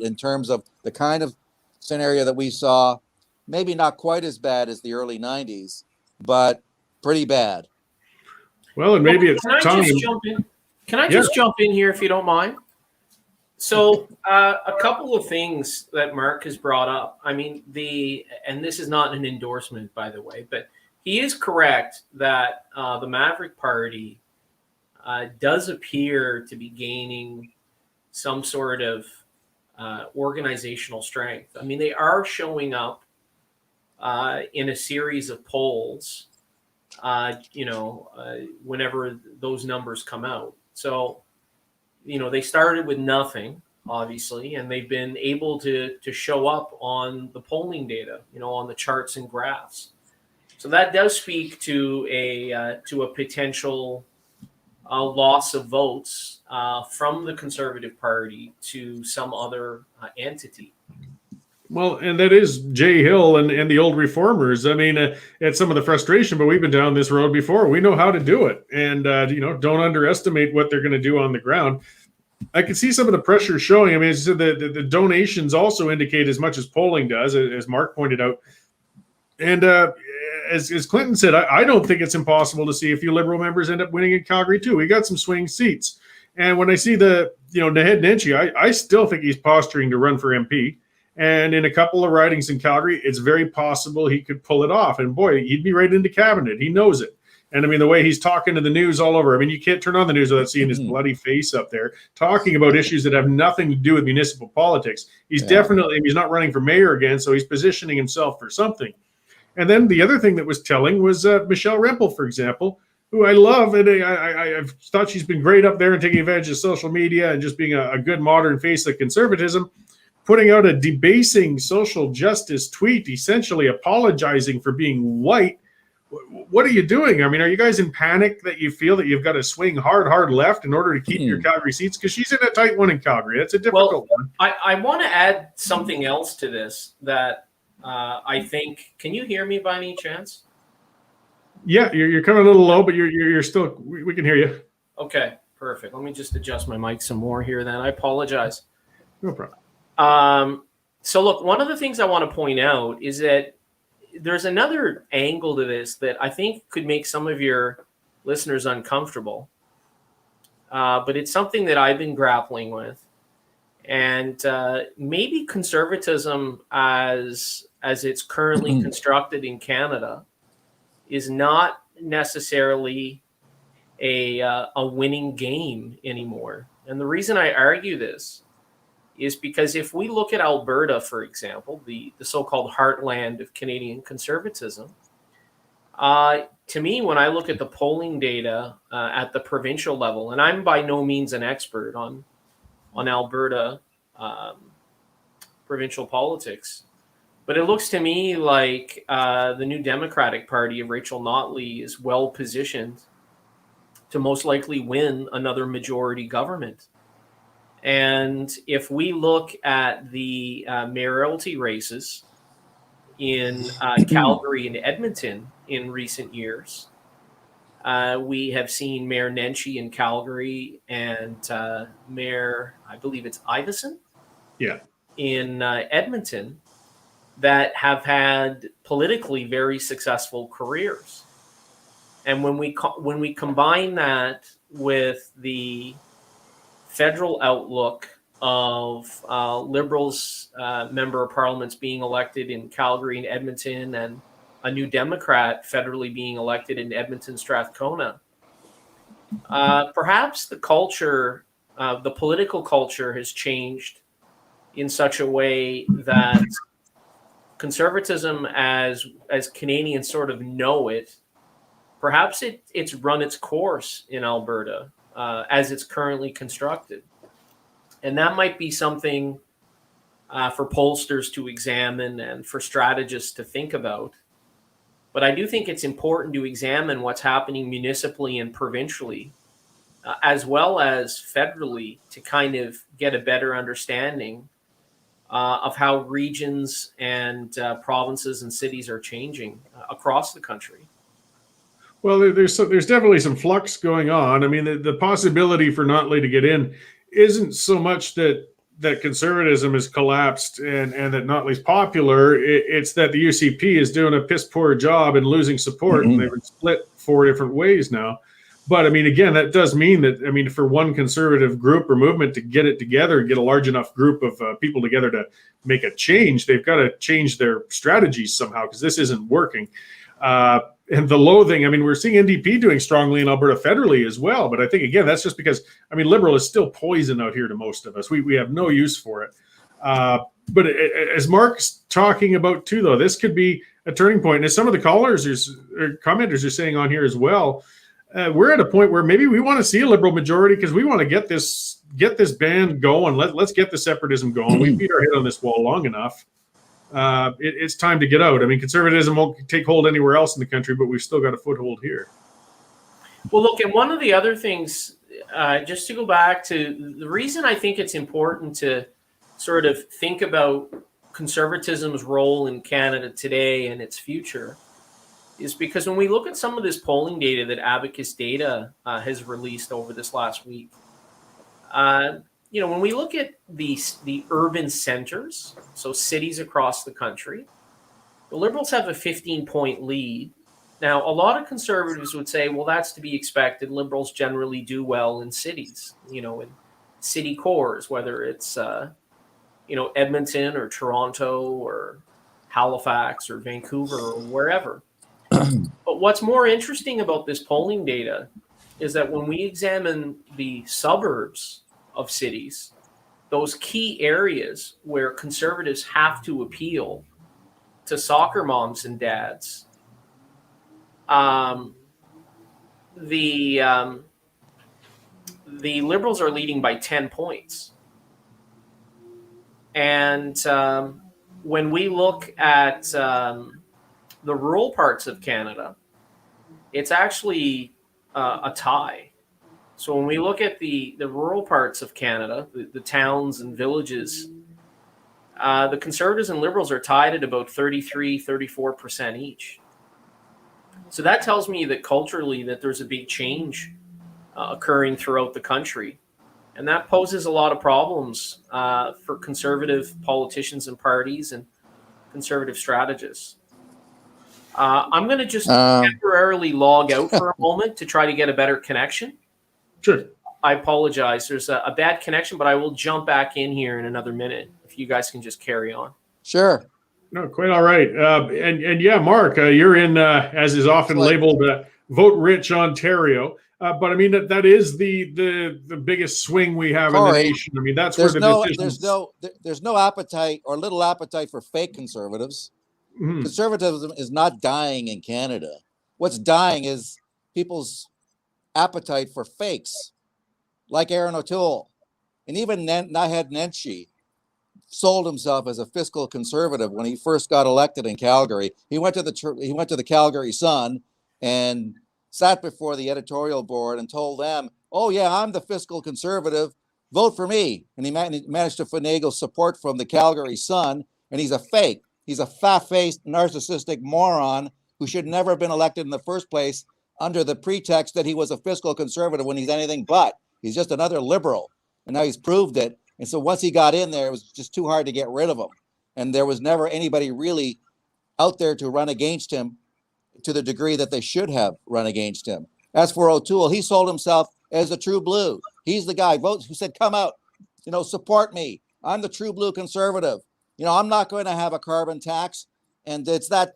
in terms of the kind of scenario that we saw, maybe not quite as bad as the early 90s, but pretty bad. Well, and maybe it's Can I time. just jump in? Can I just jump in here if you don't mind? So a couple of things that Mark has brought up. I mean, and this is not an endorsement, by the way, but he is correct that the Maverick Party does appear to be gaining some sort of organizational strength. I mean, they are showing up in a series of polls, whenever those numbers come out. So, they started with nothing, obviously, and they've been able to show up on the polling data, on the charts and graphs. So that does speak to a potential loss of votes from the Conservative Party to some other entity. Well, and that is Jay Hill and the old reformers. I mean, it's some of the frustration, but we've been down this road before. We know how to do it. And, don't underestimate what they're going to do on the ground. I can see some of the pressure showing. I mean, the donations also indicate as much as polling does, as Mark pointed out. And as Clinton said, I don't think it's impossible to see a few Liberal members end up winning in Calgary, too. We got some swing seats. And when I see Naheed Nenshi, I still think he's posturing to run for MP. And in a couple of ridings in Calgary, it's very possible he could pull it off. And boy, he'd be right into cabinet. He knows it. And I mean, the way he's talking to the news all over. I mean, you can't turn on the news without seeing his bloody face up there talking about issues that have nothing to do with municipal politics. He's he's not running for mayor again, so he's positioning himself for something. And then the other thing that was telling was Michelle Rempel, for example, who I love. And I've thought she's been great up there and taking advantage of social media and just being a good modern face of conservatism, putting out a debasing social justice tweet, essentially apologizing for being white. What are you doing? I mean, are you guys in panic that you feel that you've got to swing hard left in order to keep your Calgary seats? Because she's in a tight one in Calgary. That's a difficult one. I want to add something else to this that I think. Can you hear me by any chance? Yeah, you're coming a little low, but you're still. We can hear you. Okay, perfect. Let me just adjust my mic some more here. Then I apologize. No problem. So look, one of the things I want to point out is that there's another angle to this that I think could make some of your listeners uncomfortable. But it's something that I've been grappling with. And maybe conservatism as it's currently constructed in Canada is not necessarily a winning game anymore. And the reason I argue this is because if we look at Alberta, for example, the so-called heartland of Canadian conservatism, to me, when I look at the polling data at the provincial level, and I'm by no means an expert on Alberta provincial politics, but it looks to me like the New Democratic Party of Rachel Notley is well positioned to most likely win another majority government. And if we look at the mayoralty races in Calgary and Edmonton in recent years, we have seen Mayor Nenshi in Calgary and Mayor, I believe it's Iveson, in Edmonton, that have had politically very successful careers. And when we combine that with the federal outlook of Liberals member of parliaments being elected in Calgary and Edmonton, and a New Democrat federally being elected in Edmonton, Strathcona, perhaps the culture, the political culture has changed in such a way that conservatism as Canadians sort of know it, perhaps it's run its course in Alberta as it's currently constructed. And that might be something for pollsters to examine and for strategists to think about. But I do think it's important to examine what's happening municipally and provincially, as well as federally, to kind of get a better understanding of how regions and provinces and cities are changing across the country. Well, there's definitely some flux going on. I mean, the possibility for Notley to get in isn't so much that conservatism has collapsed and that Notley's popular. It's that the UCP is doing a piss poor job and losing support, and they've been split 4 different ways now. But I mean, again, that does mean that, I mean, for one conservative group or movement to get it together and get a large enough group of people together to make a change, they've got to change their strategies somehow, because this isn't working. And the loathing, I mean, we're seeing NDP doing strongly in Alberta federally as well. But I think, again, that's just because, I mean, Liberal is still poison out here to most of us. We have no use for it. But as Mark's talking about too, though, this could be a turning point. And as some of the callers or commenters are saying on here as well, we're at a point where maybe we want to see a Liberal majority because we want to get this band going. Let's get the separatism going. We beat our head on this wall long enough. It's time to get out. I mean, conservatism won't take hold anywhere else in the country, but we've still got a foothold here. Well, look, and one of the other things, just to go back to the reason I think it's important to sort of think about conservatism's role in Canada today and its future is because when we look at some of this polling data that Abacus Data has released over this last week, when we look at the urban centers, so cities across the country, the Liberals have a 15-point lead. Now, a lot of conservatives would say, well, that's to be expected. Liberals generally do well in cities, in city cores, whether it's, Edmonton or Toronto or Halifax or Vancouver or wherever. But what's more interesting about this polling data is that when we examine the suburbs of cities, those key areas where conservatives have to appeal to soccer moms and dads, the Liberals are leading by 10 points. And when we look at the rural parts of Canada, it's actually a tie. So when we look at the rural parts of Canada, the towns and villages, the Conservatives and Liberals are tied at about 33-34% each. So that tells me that culturally that there's a big change occurring throughout the country. And that poses a lot of problems for conservative politicians and parties and conservative strategists. I'm going to just temporarily log out for a moment to try to get a better connection. Sure. I apologize. There's a bad connection, but I will jump back in here in another minute if you guys can just carry on. Sure. No, quite all right. And yeah, Mark, you're in, as is often labeled, vote-rich Ontario. But I mean, that is the biggest swing we have in the nation. I mean, that's where the decisions... There's no appetite or little appetite for fake conservatives. Mm-hmm. Conservatism is not dying in Canada. What's dying is people's appetite for fakes, like Aaron O'Toole. And even Naheed Nenshi sold himself as a fiscal conservative when he first got elected in Calgary. He went to the Calgary Sun and sat before the editorial board and told them, oh yeah, I'm the fiscal conservative, vote for me. And he managed to finagle support from the Calgary Sun, and he's a fake. He's a fat-faced, narcissistic moron who should never have been elected in the first place under the pretext that he was a fiscal conservative when he's anything but. He's just another liberal, and now he's proved it. And so once he got in there, it was just too hard to get rid of him. And there was never anybody really out there to run against him to the degree that they should have run against him. As for O'Toole, he sold himself as a true blue. He's the guy who said, come out, support me. I'm the true blue conservative. I'm not going to have a carbon tax. And it's that,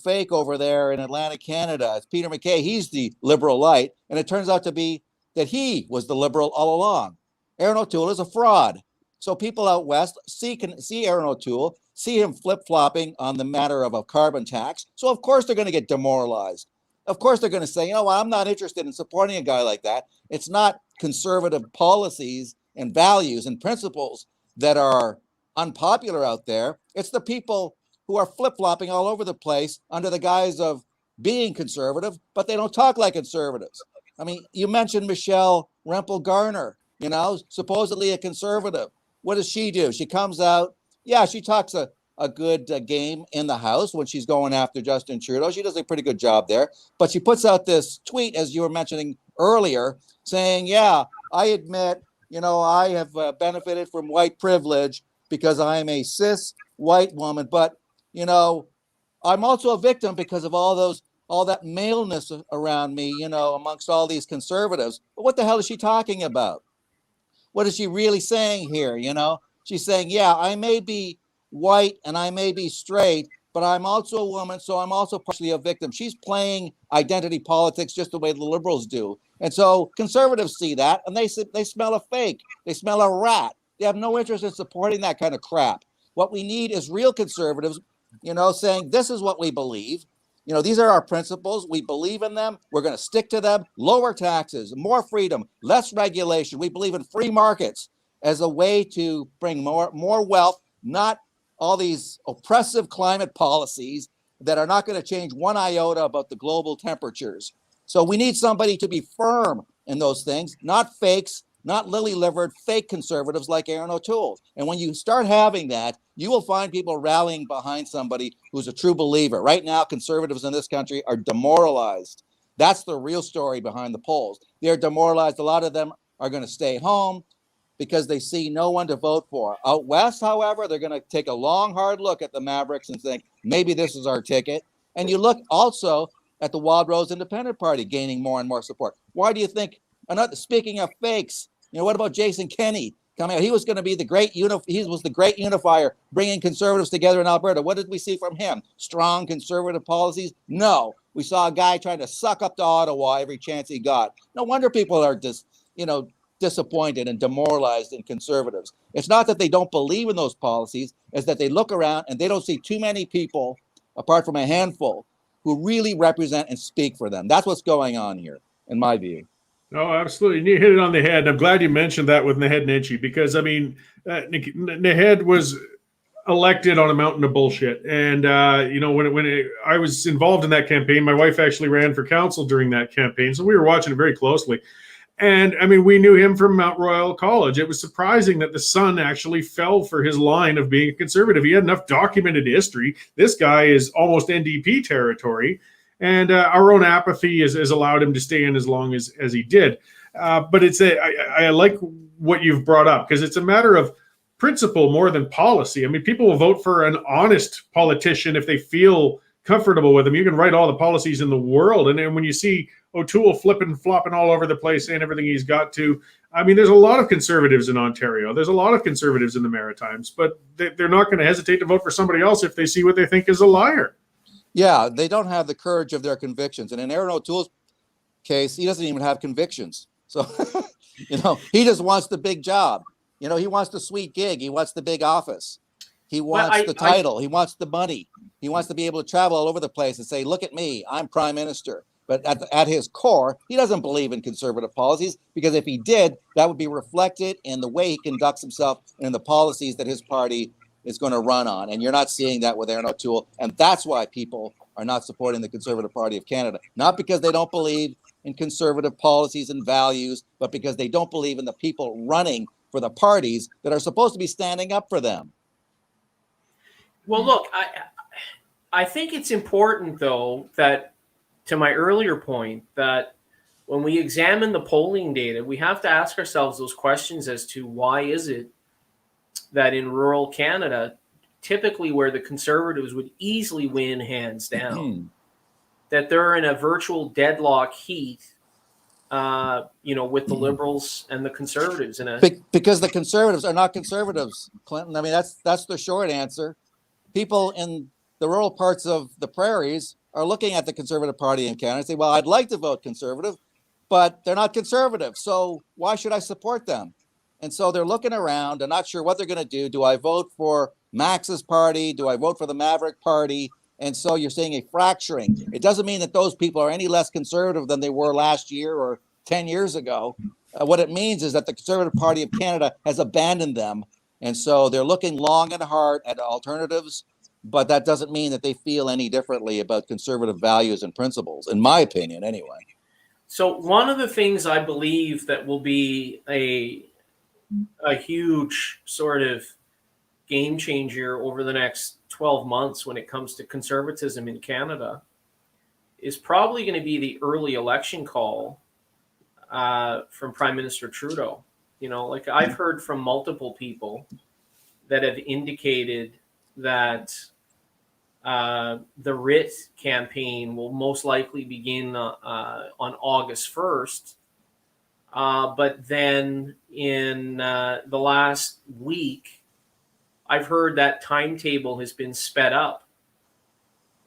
fake over there in Atlantic, Canada. It's Peter MacKay. He's the liberal light. And it turns out to be that he was the liberal all along. Aaron O'Toole is a fraud. So people out west see Aaron O'Toole, see him flip-flopping on the matter of a carbon tax. So of course they're going to get demoralized. Of course they're going to say, I'm not interested in supporting a guy like that. It's not conservative policies and values and principles that are unpopular out there. It's the people who are flip-flopping all over the place under the guise of being conservative, but they don't talk like conservatives. I mean, you mentioned Michelle Rempel Garner, supposedly a conservative. what does she do? She comes out. Yeah, she talks a good game in the House when she's going after Justin Trudeau. She does a pretty good job there. But she puts out this tweet, as you were mentioning earlier, saying, yeah, I admit, I have benefited from white privilege because I am a cis white woman. But, I'm also a victim because of all that maleness around me, amongst all these conservatives. But what the hell is she talking about? What is she really saying here? She's saying, yeah, I may be white and I may be straight, but I'm also a woman, so I'm also partially a victim. She's playing identity politics just the way the Liberals do. And so conservatives see that and they smell a fake. They smell a rat. They have no interest in supporting that kind of crap. What we need is real conservatives, saying this is what we believe. These are our principles. We believe in them. We're going to stick to them. Lower taxes, more freedom, less regulation. We believe in free markets as a way to bring more wealth, not all these oppressive climate policies that are not going to change one iota about the global temperatures. So we need somebody to be firm in those things, not fakes, not lily-livered fake conservatives like Aaron O'Toole. And when you start having that, you will find people rallying behind somebody who's a true believer. Right now, conservatives in this country are demoralized. That's the real story behind the polls. They're demoralized. A lot of them are going to stay home because they see no one to vote for. Out west, however, they're going to take a long, hard look at the Mavericks and think, maybe this is our ticket. And you look also at the Wild Rose Independent Party gaining more and more support. Why do you think, speaking of fakes, what about Jason Kenney coming out? He was going to be the great unifier, bringing conservatives together in Alberta. What did we see from him? Strong conservative policies? No. We saw a guy trying to suck up to Ottawa every chance he got. No wonder people are disappointed and demoralized in conservatives. It's not that they don't believe in those policies, it's that they look around and they don't see too many people, apart from a handful, who really represent and speak for them. That's what's going on here, in my view. Oh, absolutely. You hit it on the head. I'm glad you mentioned that with Naheed Nenshi because, Naheed was elected on a mountain of bullshit. And, when I was involved in that campaign, my wife actually ran for council during that campaign. So we were watching it very closely. And, we knew him from Mount Royal College. It was surprising that the son actually fell for his line of being a conservative. He had enough documented history. This guy is almost NDP territory. And our own apathy has allowed him to stay in as long as he did. But I like what you've brought up because it's a matter of principle more than policy. People will vote for an honest politician if they feel comfortable with him. You can write all the policies in the world. And then when you see O'Toole flipping, flopping all over the place, saying everything he's got to, there's a lot of conservatives in Ontario. There's a lot of conservatives in the Maritimes, but they're not going to hesitate to vote for somebody else if they see what they think is a liar. Yeah, they don't have the courage of their convictions. And in Aaron O'Toole's case, he doesn't even have convictions. So, he just wants the big job. He wants the sweet gig. He wants the big office. He wants the title. He wants the money. He wants to be able to travel all over the place and say, look at me, I'm prime minister. But at his core, he doesn't believe in conservative policies because if he did, that would be reflected in the way he conducts himself and in the policies that his party is going to run on. And you're not seeing that with Aaron O'Toole. And that's why people are not supporting the Conservative Party of Canada. Not because they don't believe in conservative policies and values, but because they don't believe in the people running for the parties that are supposed to be standing up for them. Well, look, I think it's important, though, that to my earlier point, that when we examine the polling data, we have to ask ourselves those questions as to why is it that in rural Canada, typically where the Conservatives would easily win hands down, that they're in a virtual deadlock heat, with the Liberals and the Conservatives. Because the Conservatives are not conservatives, Clinton. That's the short answer. People in the rural parts of the prairies are looking at the Conservative Party in Canada and say, well, I'd like to vote Conservative, but they're not conservative. So why should I support them? And so they're looking around. They're not sure what they're going to do. Do I vote for Max's party? Do I vote for the Maverick Party? And so you're seeing a fracturing. It doesn't mean that those people are any less conservative than they were last year or 10 years ago. What it means is that the Conservative Party of Canada has abandoned them. And so they're looking long and hard at alternatives, but that doesn't mean that they feel any differently about conservative values and principles, in my opinion, anyway. So one of the things I believe that will be a huge sort of game changer over the next 12 months when it comes to conservatism in Canada is probably going to be the early election call from Prime Minister Trudeau. You know, like I've heard from multiple people that have indicated that the writ campaign will most likely begin on August 1st. But then in the last week, I've heard that timetable has been sped up.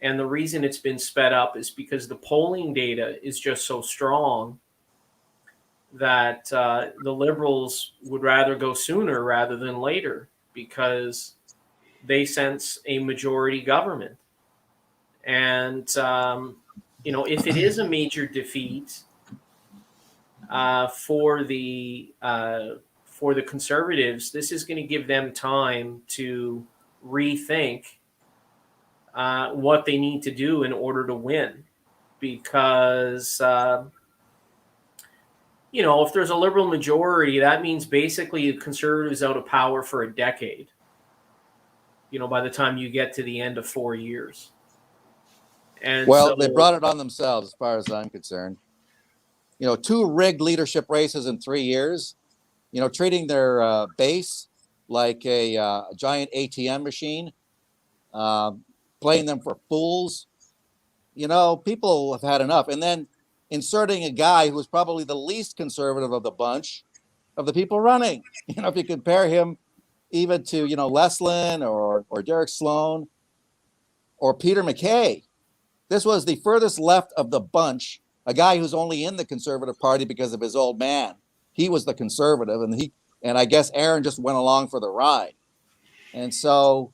And the reason it's been sped up is because the polling data is just so strong that the Liberals would rather go sooner rather than later because they sense a majority government. And, you know, if it is a major defeat for the Conservatives, this is going to give them time to rethink what they need to do in order to win. Because, you know, if there's a Liberal majority, that means basically the Conservatives out of power for a decade, you know, by the time you get to the end of 4 years. And well, so, they brought it on themselves, as far as I'm concerned. You know, 2 rigged leadership races in 3 years, you know, treating their base like a giant ATM machine, playing them for fools. You know, people have had enough. And then inserting a guy who was probably the least conservative of the bunch of the people running. You know, if you compare him even to, you know, Leslin or Derek Sloan or Peter MacKay, this was the furthest left of the bunch, a guy who's only in the Conservative Party because of his old man. He was the conservative, and I guess Aaron just went along for the ride. And so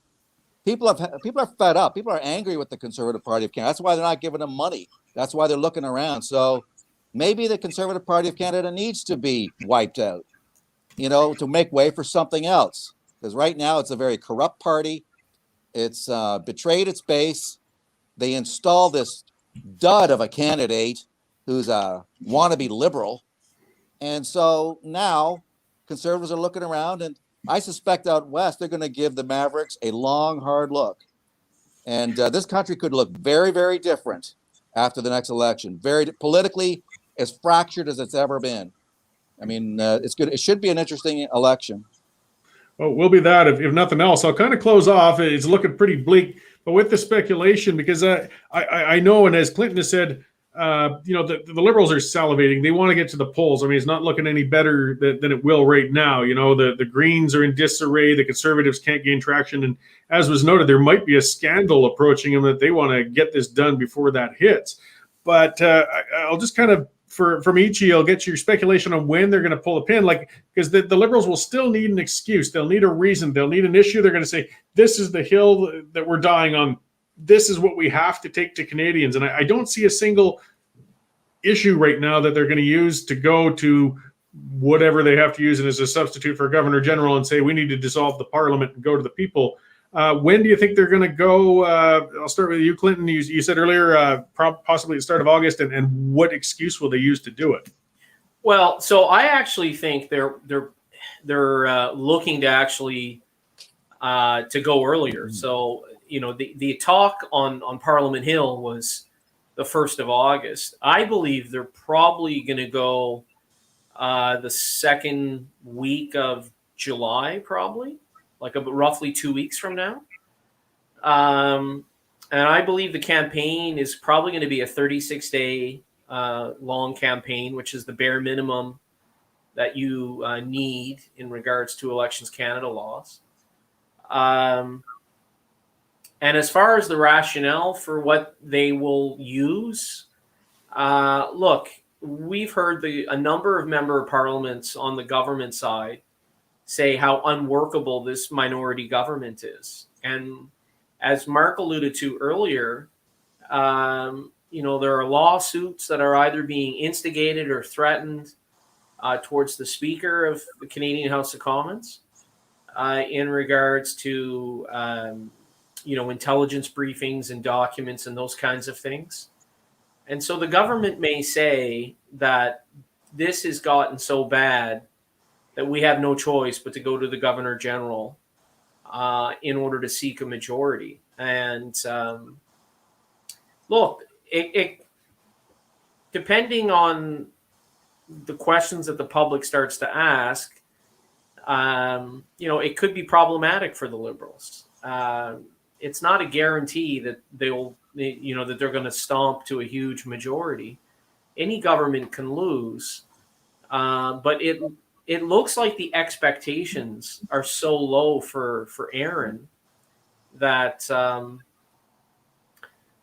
people are fed up. People are angry with the Conservative Party of Canada. That's why they're not giving them money. That's why they're looking around. So maybe the Conservative Party of Canada needs to be wiped out, you know, to make way for something else. Because right now it's a very corrupt party. It's betrayed its base. They install this dud of a candidate who's a wannabe Liberal. And so now Conservatives are looking around, and I suspect out west they're going to give the Mavericks a long, hard look. And this country could look very, very different after the next election. Very politically as fractured as it's ever been. I mean, it's good. It should be an interesting election. Well, we'll be that if nothing else. I'll kind of close off. It's looking pretty bleak, but with the speculation, because I know, and as Clinton has said, you know, the Liberals are salivating. They want to get to the polls. I mean, it's not looking any better than it will right now. You know, the Greens are in disarray. The Conservatives can't gain traction. And as was noted, there might be a scandal approaching them that they want to get this done before that hits. But I'll just kind of, from each of you, I'll get your speculation on when they're going to pull a pin. Like, because the Liberals will still need an excuse. They'll need a reason. They'll need an issue. They're going to say, this is the hill that we're dying on. This is what we have to take to Canadians. And I don't see a single issue right now that they're going to use to go to whatever they have to use it as a substitute for a governor general and say, we need to dissolve the parliament and go to the people. When do you think they're going to go? I'll start with you, Clinton. You said earlier, possibly the start of August, and what excuse will they use to do it? well, so I actually think they're looking to actually to go earlier. So, you know, the talk on Parliament Hill was the 1st of August. I believe they're probably going to go the second week of July, probably, like roughly 2 weeks from now. And I believe the campaign is probably going to be a 36-day long campaign, which is the bare minimum that you need in regards to Elections Canada laws. And as far as the rationale for what they will use, look, we've heard a number of member of parliaments on the government side say how unworkable this minority government is. And as Mark alluded to earlier, you know, there are lawsuits that are either being instigated or threatened towards the Speaker of the Canadian House of Commons in regards to, you know, intelligence briefings and documents and those kinds of things. And so the government may say that this has gotten so bad that we have no choice but to go to the Governor General in order to seek a majority. And look, it depending on the questions that the public starts to ask, it could be problematic for the Liberals. It's not a guarantee that that they're going to stomp to a huge majority. Any government can lose, but it looks like the expectations are so low for Aaron that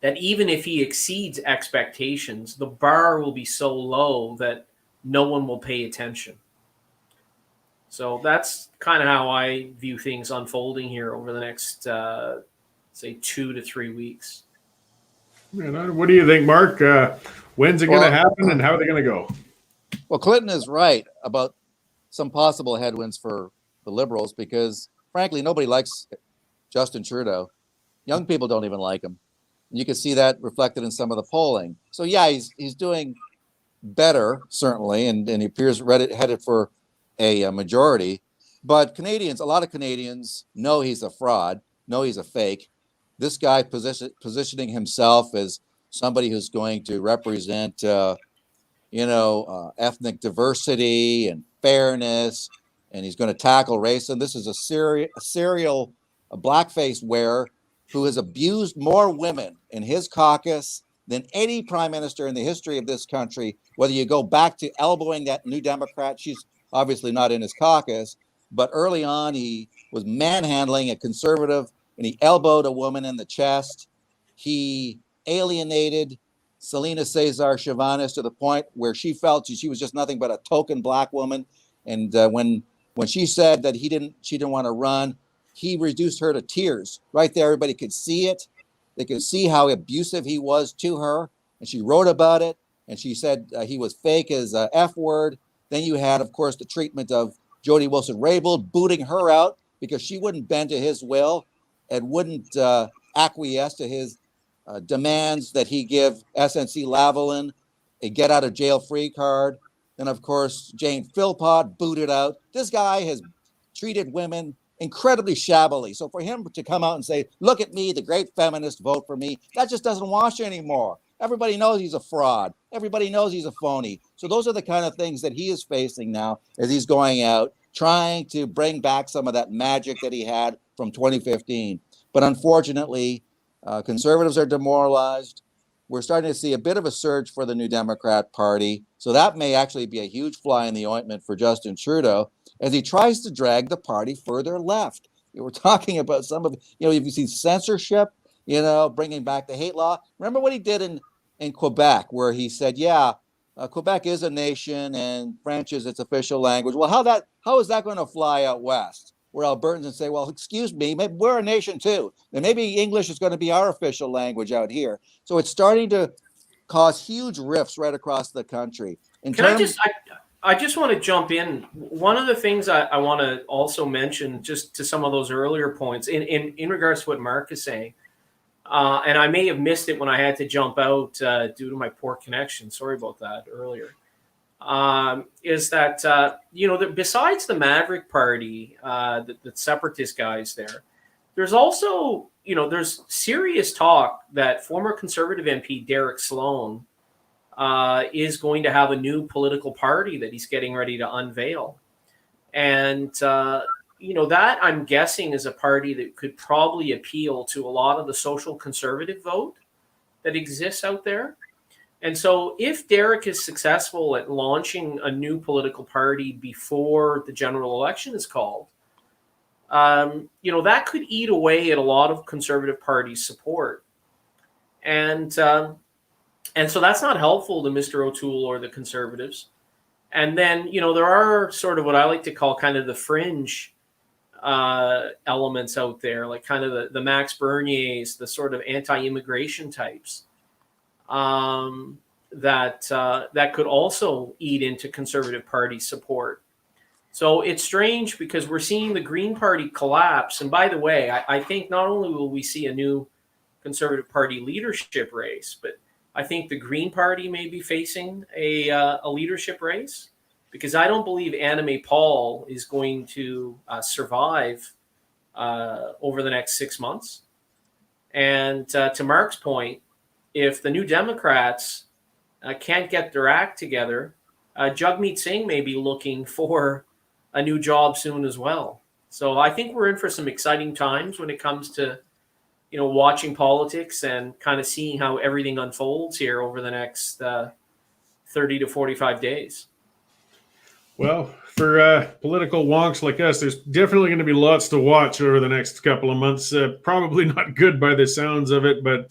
that even if he exceeds expectations, the bar will be so low that no one will pay attention. So that's kind of how I view things unfolding here over the next, say, 2 to 3 weeks. And what do you think, Mark? When's it going to happen, and how are they going to go? Well, Clinton is right about some possible headwinds for the Liberals because, frankly, nobody likes Justin Trudeau. Young people don't even like him. You can see that reflected in some of the polling. So, yeah, he's doing better, certainly, and he appears headed for a majority. But a lot of Canadians know he's a fraud, know he's a fake. This guy positioning himself as somebody who's going to represent, ethnic diversity and fairness, and he's going to tackle racism. This is a serial blackface wearer who has abused more women in his caucus than any prime minister in the history of this country. Whether you go back to elbowing that New Democrat, she's obviously not in his caucus, but early on he was manhandling a conservative and he elbowed a woman in the chest. He alienated Selena Cesar Chavez to the point where she felt she was just nothing but a token black woman. And when she said that she didn't want to run, he reduced her to tears. Right there, everybody could see it. They could see how abusive he was to her. And she wrote about it. And she said he was fake as a F word. Then you had, of course, the treatment of Jody Wilson-Raybould, booting her out because she wouldn't bend to his will and wouldn't acquiesce to his demands that he give SNC-Lavalin a get-out-of-jail-free card. Then, of course, Jane Philpott booted out. This guy has treated women incredibly shabbily. So for him to come out and say, look at me, the great feminist, vote for me, that just doesn't wash anymore. Everybody knows he's a fraud. Everybody knows he's a phony. So those are the kind of things that he is facing now as he's going out, trying to bring back some of that magic that he had from 2015. But unfortunately, conservatives are demoralized. We're starting to see a bit of a surge for the New Democrat Party. So that may actually be a huge fly in the ointment for Justin Trudeau as he tries to drag the party further left. We're talking about some of, if you see censorship, bringing back the hate law. Remember what he did in Quebec, where he said, Quebec is a nation and French is its official language. Well, how is that going to fly out west? Where Albertans would say, well, excuse me, maybe we're a nation too. And maybe English is going to be our official language out here. So it's starting to cause huge rifts right across the country. I just want to jump in. One of the things I want to also mention, just to some of those earlier points, in regards to what Mark is saying, and I may have missed it when I had to jump out due to my poor connection. Sorry about that earlier. Is that, besides the Maverick Party, the separatist guys there's also, there's serious talk that former Conservative MP Derek Sloan is going to have a new political party that he's getting ready to unveil. And, that I'm guessing is a party that could probably appeal to a lot of the social conservative vote that exists out there. And so if Derek is successful at launching a new political party before the general election is called, that could eat away at a lot of Conservative Party support. And so that's not helpful to Mr. O'Toole or the Conservatives. And then, there are sort of what I like to call kind of the fringe elements out there, like kind of the Max Berniers, the sort of anti-immigration types that could also eat into Conservative Party support. So it's strange because we're seeing the Green Party collapse. And by the way, I think not only will we see a new Conservative Party leadership race, but I think the Green Party may be facing a leadership race because I don't believe Anime Paul is going to survive over the next 6 months. And to Mark's point, if the New Democrats can't get their act together, Jagmeet Singh may be looking for a new job soon as well. So I think we're in for some exciting times when it comes to, watching politics and kind of seeing how everything unfolds here over the next 30 to 45 days. Well, for political wonks like us, there's definitely going to be lots to watch over the next couple of months. Probably not good by the sounds of it, but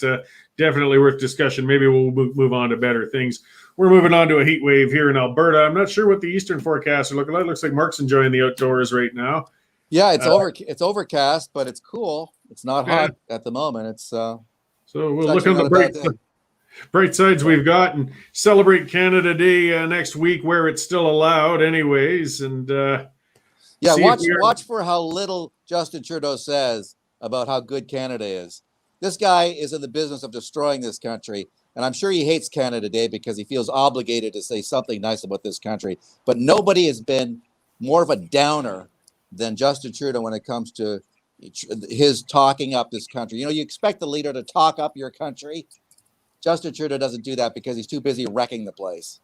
definitely worth discussion. Maybe we'll move on to better things. We're moving on to a heat wave here in Alberta. I'm not sure what the eastern forecasts are looking like. It looks like Mark's enjoying the outdoors right now. Yeah, it's overcast, but it's cool. It's not hot at the moment. It's so we'll look on the bright sides we've got and celebrate Canada Day next week, where it's still allowed, anyways. And watch for how little Justin Trudeau says about how good Canada is. This guy is in the business of destroying this country, and I'm sure he hates Canada Day because he feels obligated to say something nice about this country. But nobody has been more of a downer than Justin Trudeau when it comes to his talking up this country. You expect the leader to talk up your country. Justin Trudeau doesn't do that because he's too busy wrecking the place.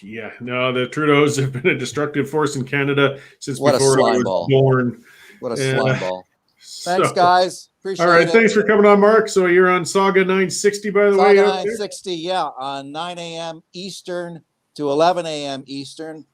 Yeah, no, the Trudeaus have been a destructive force in Canada since before I was born. What a slime ball. Thanks, guys. Appreciate it. All right, thanks for coming on, Mark. So you're on Saga 960, by the way? Saga 960, on 9 a.m. Eastern to 11 a.m. Eastern.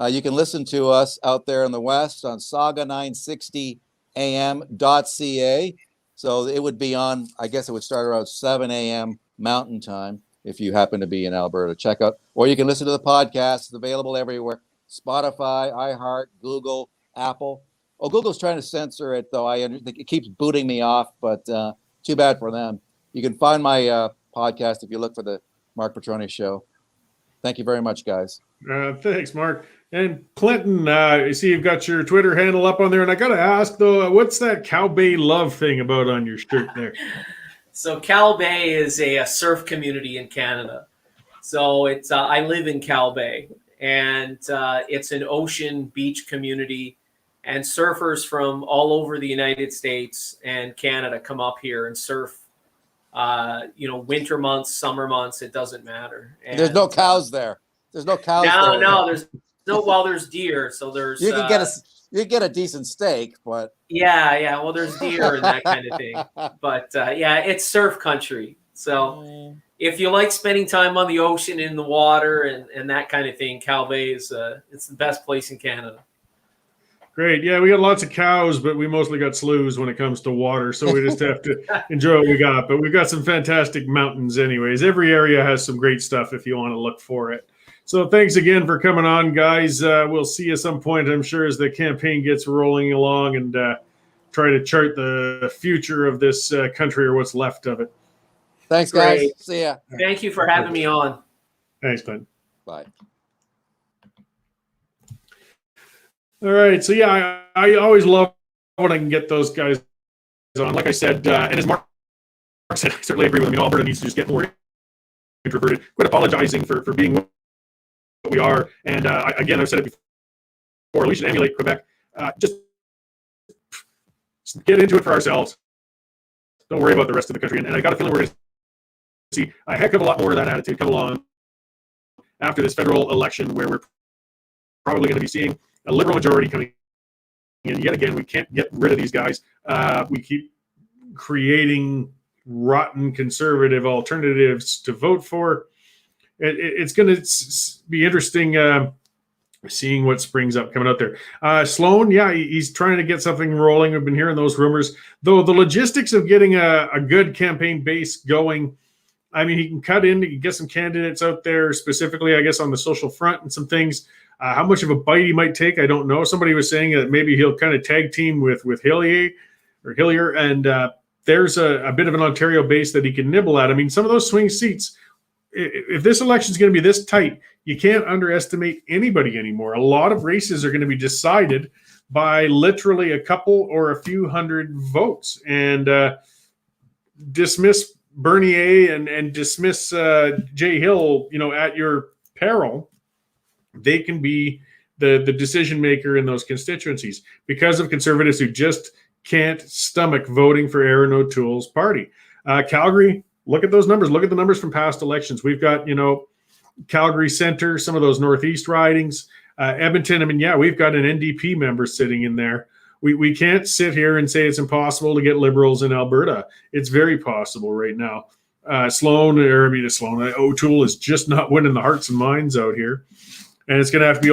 You can listen to us out there in the West on saga960am.ca. So it would be on, I guess it would start around 7 a.m. Mountain Time if you happen to be in Alberta. Check out, or you can listen to the podcast. It's available everywhere. Spotify, iHeart, Google, Apple. Oh, Google's trying to censor it, though. I think it keeps booting me off, but too bad for them. You can find my podcast if you look for the Mark Petroni Show. Thank you very much, guys. Thanks, Mark. And Clinton, I see you've got your Twitter handle up on there. And I got to ask, though, what's that Cow Bay love thing about on your shirt there? So Cow Bay is a surf community in Canada. So it's I live in Cow Bay, and it's an ocean beach community. And surfers from all over the United States and Canada come up here and surf. Winter months, summer months, it doesn't matter. And there's no cows there. There's no cows there. No, there's no. Well, there's deer. So there's you can get a decent steak, but yeah. Well, there's deer and that kind of thing. But it's surf country. So if you like spending time on the ocean, in the water, and that kind of thing, Cow Bay is it's the best place in Canada. Great. Yeah, we got lots of cows, but we mostly got sloughs when it comes to water. So we just have to enjoy what we got. But we've got some fantastic mountains anyways. Every area has some great stuff if you want to look for it. So thanks again for coming on, guys. We'll see you at some point, I'm sure, as the campaign gets rolling along and try to chart the future of this country or what's left of it. Thanks, guys. Great. See ya. Thank you for having me on. Thanks, Glenn. Bye. All right. So, yeah, I always love when I can get those guys on. Like I said, and as Mark said, I certainly agree with him. Alberta needs to just get more introverted. Quit apologizing for being what we are. And again, I've said it before, we should emulate Quebec. Just get into it for ourselves. Don't worry about the rest of the country. And I got a feeling we're going to see a heck of a lot more of that attitude come along after this federal election, where we're probably going to be seeing a liberal majority coming in. Yet again, we can't get rid of these guys. We keep creating rotten conservative alternatives to vote for. It's going to be interesting seeing what springs up coming out there. Sloan, yeah, he's trying to get something rolling. We've been hearing those rumors. Though the logistics of getting a good campaign base going, I mean, he can cut in, he can get some candidates out there, specifically, I guess, on the social front and some things. How much of a bite he might take, I don't know. Somebody was saying that maybe he'll kind of tag team with Hillier, and there's a bit of an Ontario base that he can nibble at. I mean, some of those swing seats, if this election is going to be this tight, you can't underestimate anybody anymore. A lot of races are going to be decided by literally a couple or a few hundred votes, and dismiss Bernier and dismiss Jay Hill, at your peril. they can be the decision maker in those constituencies because of conservatives who just can't stomach voting for Aaron O'Toole's party. Calgary, look at those numbers. Look at the numbers from past elections. We've got, Calgary Centre, some of those Northeast ridings. Edmonton, we've got an NDP member sitting in there. We can't sit here and say it's impossible to get Liberals in Alberta. It's very possible right now. O'Toole is just not winning the hearts and minds out here. And it's going to have to be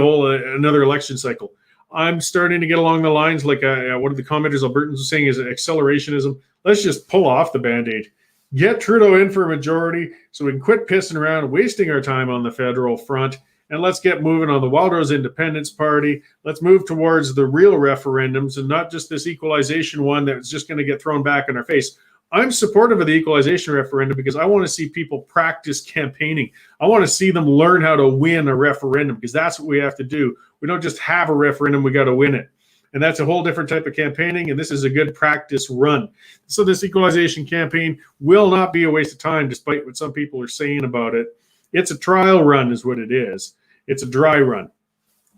another election cycle. I'm starting to get along the lines like one of the commenters, Albertans, was saying is accelerationism. Let's just pull off the Band-Aid. Get Trudeau in for a majority so we can quit pissing around and wasting our time on the federal front. And let's get moving on the Wildrose Independence Party. Let's move towards the real referendums and not just this equalization one that's just going to get thrown back in our face. I'm supportive of the equalization referendum because I want to see people practice campaigning. I want to see them learn how to win a referendum because that's what we have to do. We don't just have a referendum, we got to win it. And that's a whole different type of campaigning, and this is a good practice run. So this equalization campaign will not be a waste of time, despite what some people are saying about it. It's a trial run is what it is. It's a dry run.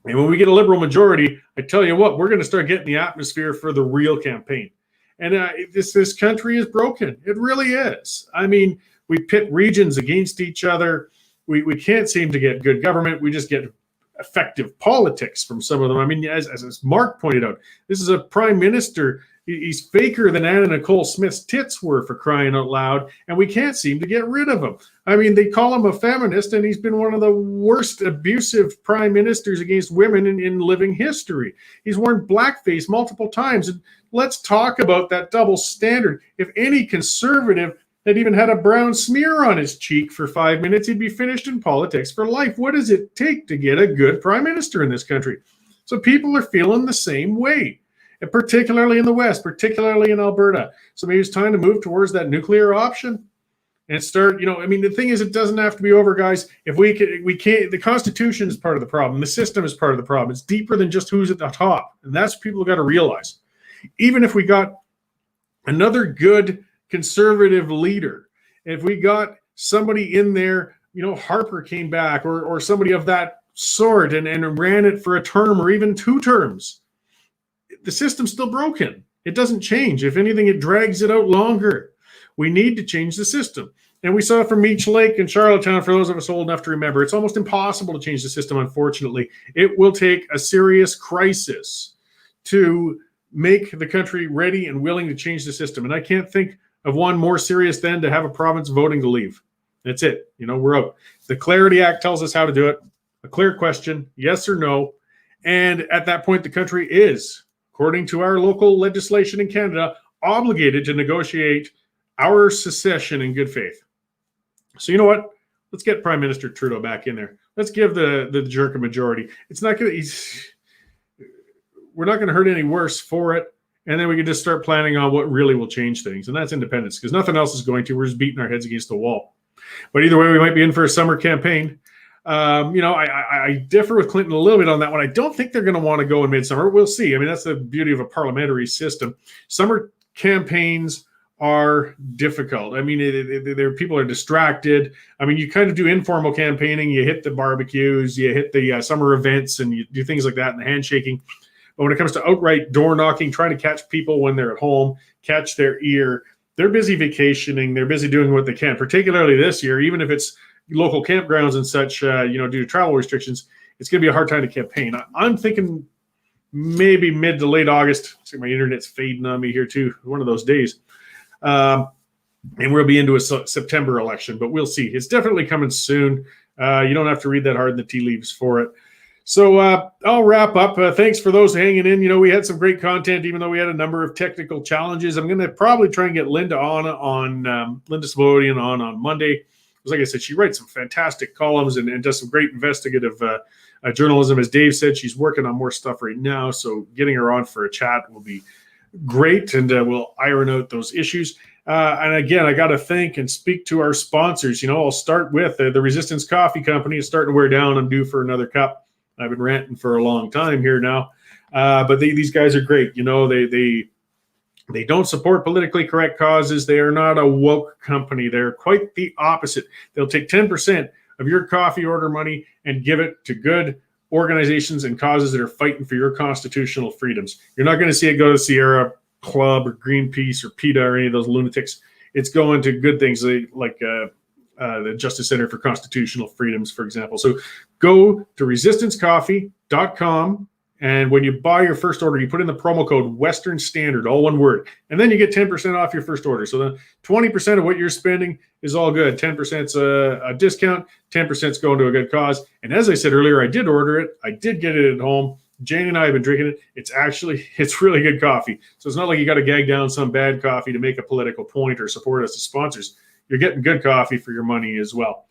And when we get a Liberal majority, I tell you what, we're going to start getting the atmosphere for the real campaign. And this country is broken. It really is. I mean, we pit regions against each other. We can't seem to get good government. We just get effective politics from some of them. I mean, as Mark pointed out, this is a prime minister. He's faker than Anna Nicole Smith's tits were, for crying out loud, and we can't seem to get rid of him. I mean, they call him a feminist, and he's been one of the worst abusive prime ministers against women in living history. He's worn blackface multiple times. And let's talk about that double standard. If any conservative had even had a brown smear on his cheek for 5 minutes, he'd be finished in politics for life. What does it take to get a good prime minister in this country? So people are feeling the same way, and particularly in the West, particularly in Alberta. So maybe it's time to move towards that nuclear option and start, the thing is, it doesn't have to be over, guys. If we can't, the Constitution is part of the problem. The system is part of the problem. It's deeper than just who's at the top. And that's what people have got to realize. Even if we got another good conservative leader, if we got somebody in there, Harper came back or somebody of that sort and ran it for a term or even 2 terms, the system's still broken. It doesn't change. If anything, it drags it out longer. We need to change the system. And we saw from Meech Lake and Charlottetown, for those of us old enough to remember, it's almost impossible to change the system, unfortunately. It will take a serious crisis to make the country ready and willing to change the system. And I can't think of one more serious than to have a province voting to leave. That's it. We're out. The Clarity Act tells us how to do it. A clear question, yes or no. And at that point, the country is, according to our local legislation in Canada, obligated to negotiate our secession in good faith. So you know what? Let's get Prime Minister Trudeau back in there. Let's give the jerk a majority. It's not going to... We're not going to hurt any worse for it. And then we can just start planning on what really will change things. And that's independence, because nothing else is going to. We're just beating our heads against the wall. But either way, we might be in for a summer campaign. I differ with Clinton a little bit on that one. I don't think they're going to want to go in midsummer. We'll see. I mean, that's the beauty of a parliamentary system. Summer campaigns are difficult. I mean, people are distracted. I mean, you kind of do informal campaigning. You hit the barbecues, you hit the summer events, and you do things like that, and the handshaking. But when it comes to outright door knocking, trying to catch people when they're at home, catch their ear, they're busy vacationing. They're busy doing what they can, particularly this year, even if it's local campgrounds and such, due to travel restrictions, it's going to be a hard time to campaign. I'm thinking maybe mid to late August. See, my internet's fading on me here too. One of those days. And we'll be into a September election, but we'll see. It's definitely coming soon. You don't have to read that hard in the tea leaves for it. So I'll wrap up. Thanks for those hanging in. We had some great content, even though we had a number of technical challenges. I'm going to probably try and get Linda on Linda Slobodian on Monday. Because like I said, she writes some fantastic columns and does some great investigative journalism. As Dave said, she's working on more stuff right now. So getting her on for a chat will be great, and we'll iron out those issues. And again, I got to thank and speak to our sponsors. I'll start with the Resistance Coffee Company. It's starting to wear down. I'm due for another cup. I've been ranting for a long time here now, but these guys are great. They don't support politically correct causes. They are not a woke company. They're quite the opposite. They'll take 10% of your coffee order money and give it to good, organizations and causes that are fighting for your constitutional freedoms. You're not going to see it go to Sierra Club or Greenpeace or PETA or any of those lunatics. It's going to good things like the Justice Center for Constitutional Freedoms, for example. So go to resistancecoffee.com, and when you buy your first order, you put in the promo code Western Standard, all one word, and then you get 10% off your first order. So the 20% of what you're spending is all good. 10%'s a discount, 10%'s going to a good cause. And as I said earlier, I did order it. I did get it at home. Jane and I have been drinking it. It's really good coffee. So it's not like you got to gag down some bad coffee to make a political point or support us as sponsors. You're getting good coffee for your money as well.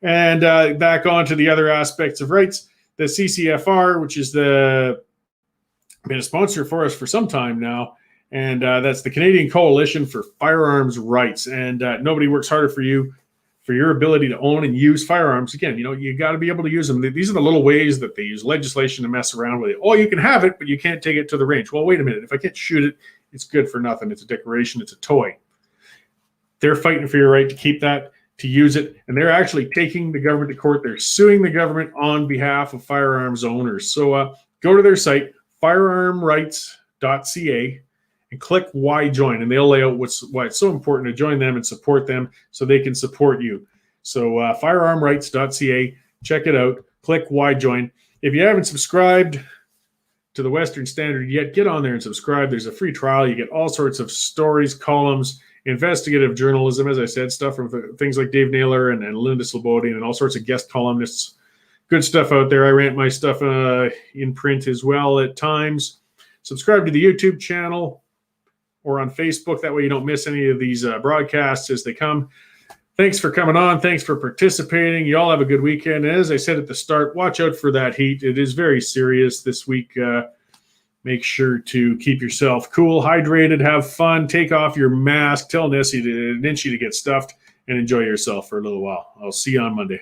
And back on to the other aspects of rights. The CCFR, which is been a sponsor for us for some time now, and that's the Canadian Coalition for Firearms Rights. And nobody works harder for you for your ability to own and use firearms. Again, you got to be able to use them. These are the little ways that they use legislation to mess around with it. Oh, you can have it, but you can't take it to the range. Well, wait a minute. If I can't shoot it, it's good for nothing. It's a decoration. It's a toy. They're fighting for your right to keep that, to use it, and they're actually taking the government to court. They're suing the government on behalf of firearms owners. So go to their site, firearmrights.ca, and click Why Join, and they'll lay out why it's so important to join them and support them so they can support you. So firearmrights.ca, check it out, click Why Join. If you haven't subscribed to the Western Standard yet, get on there and subscribe. There's a free trial. You get all sorts of stories, columns, investigative journalism, as I said, stuff from things like Dave Naylor and Linda Slobodian and all sorts of guest columnists. Good stuff out there. I rant my stuff in print as well at times. Subscribe to the YouTube channel or on Facebook. That way you don't miss any of these broadcasts as they come. Thanks for coming on. Thanks for participating. You all have a good weekend. And as I said at the start, watch out for that heat. It is very serious this week. Make sure to keep yourself cool, hydrated, have fun, take off your mask, tell Nessie to get stuffed, and enjoy yourself for a little while. I'll see you on Monday.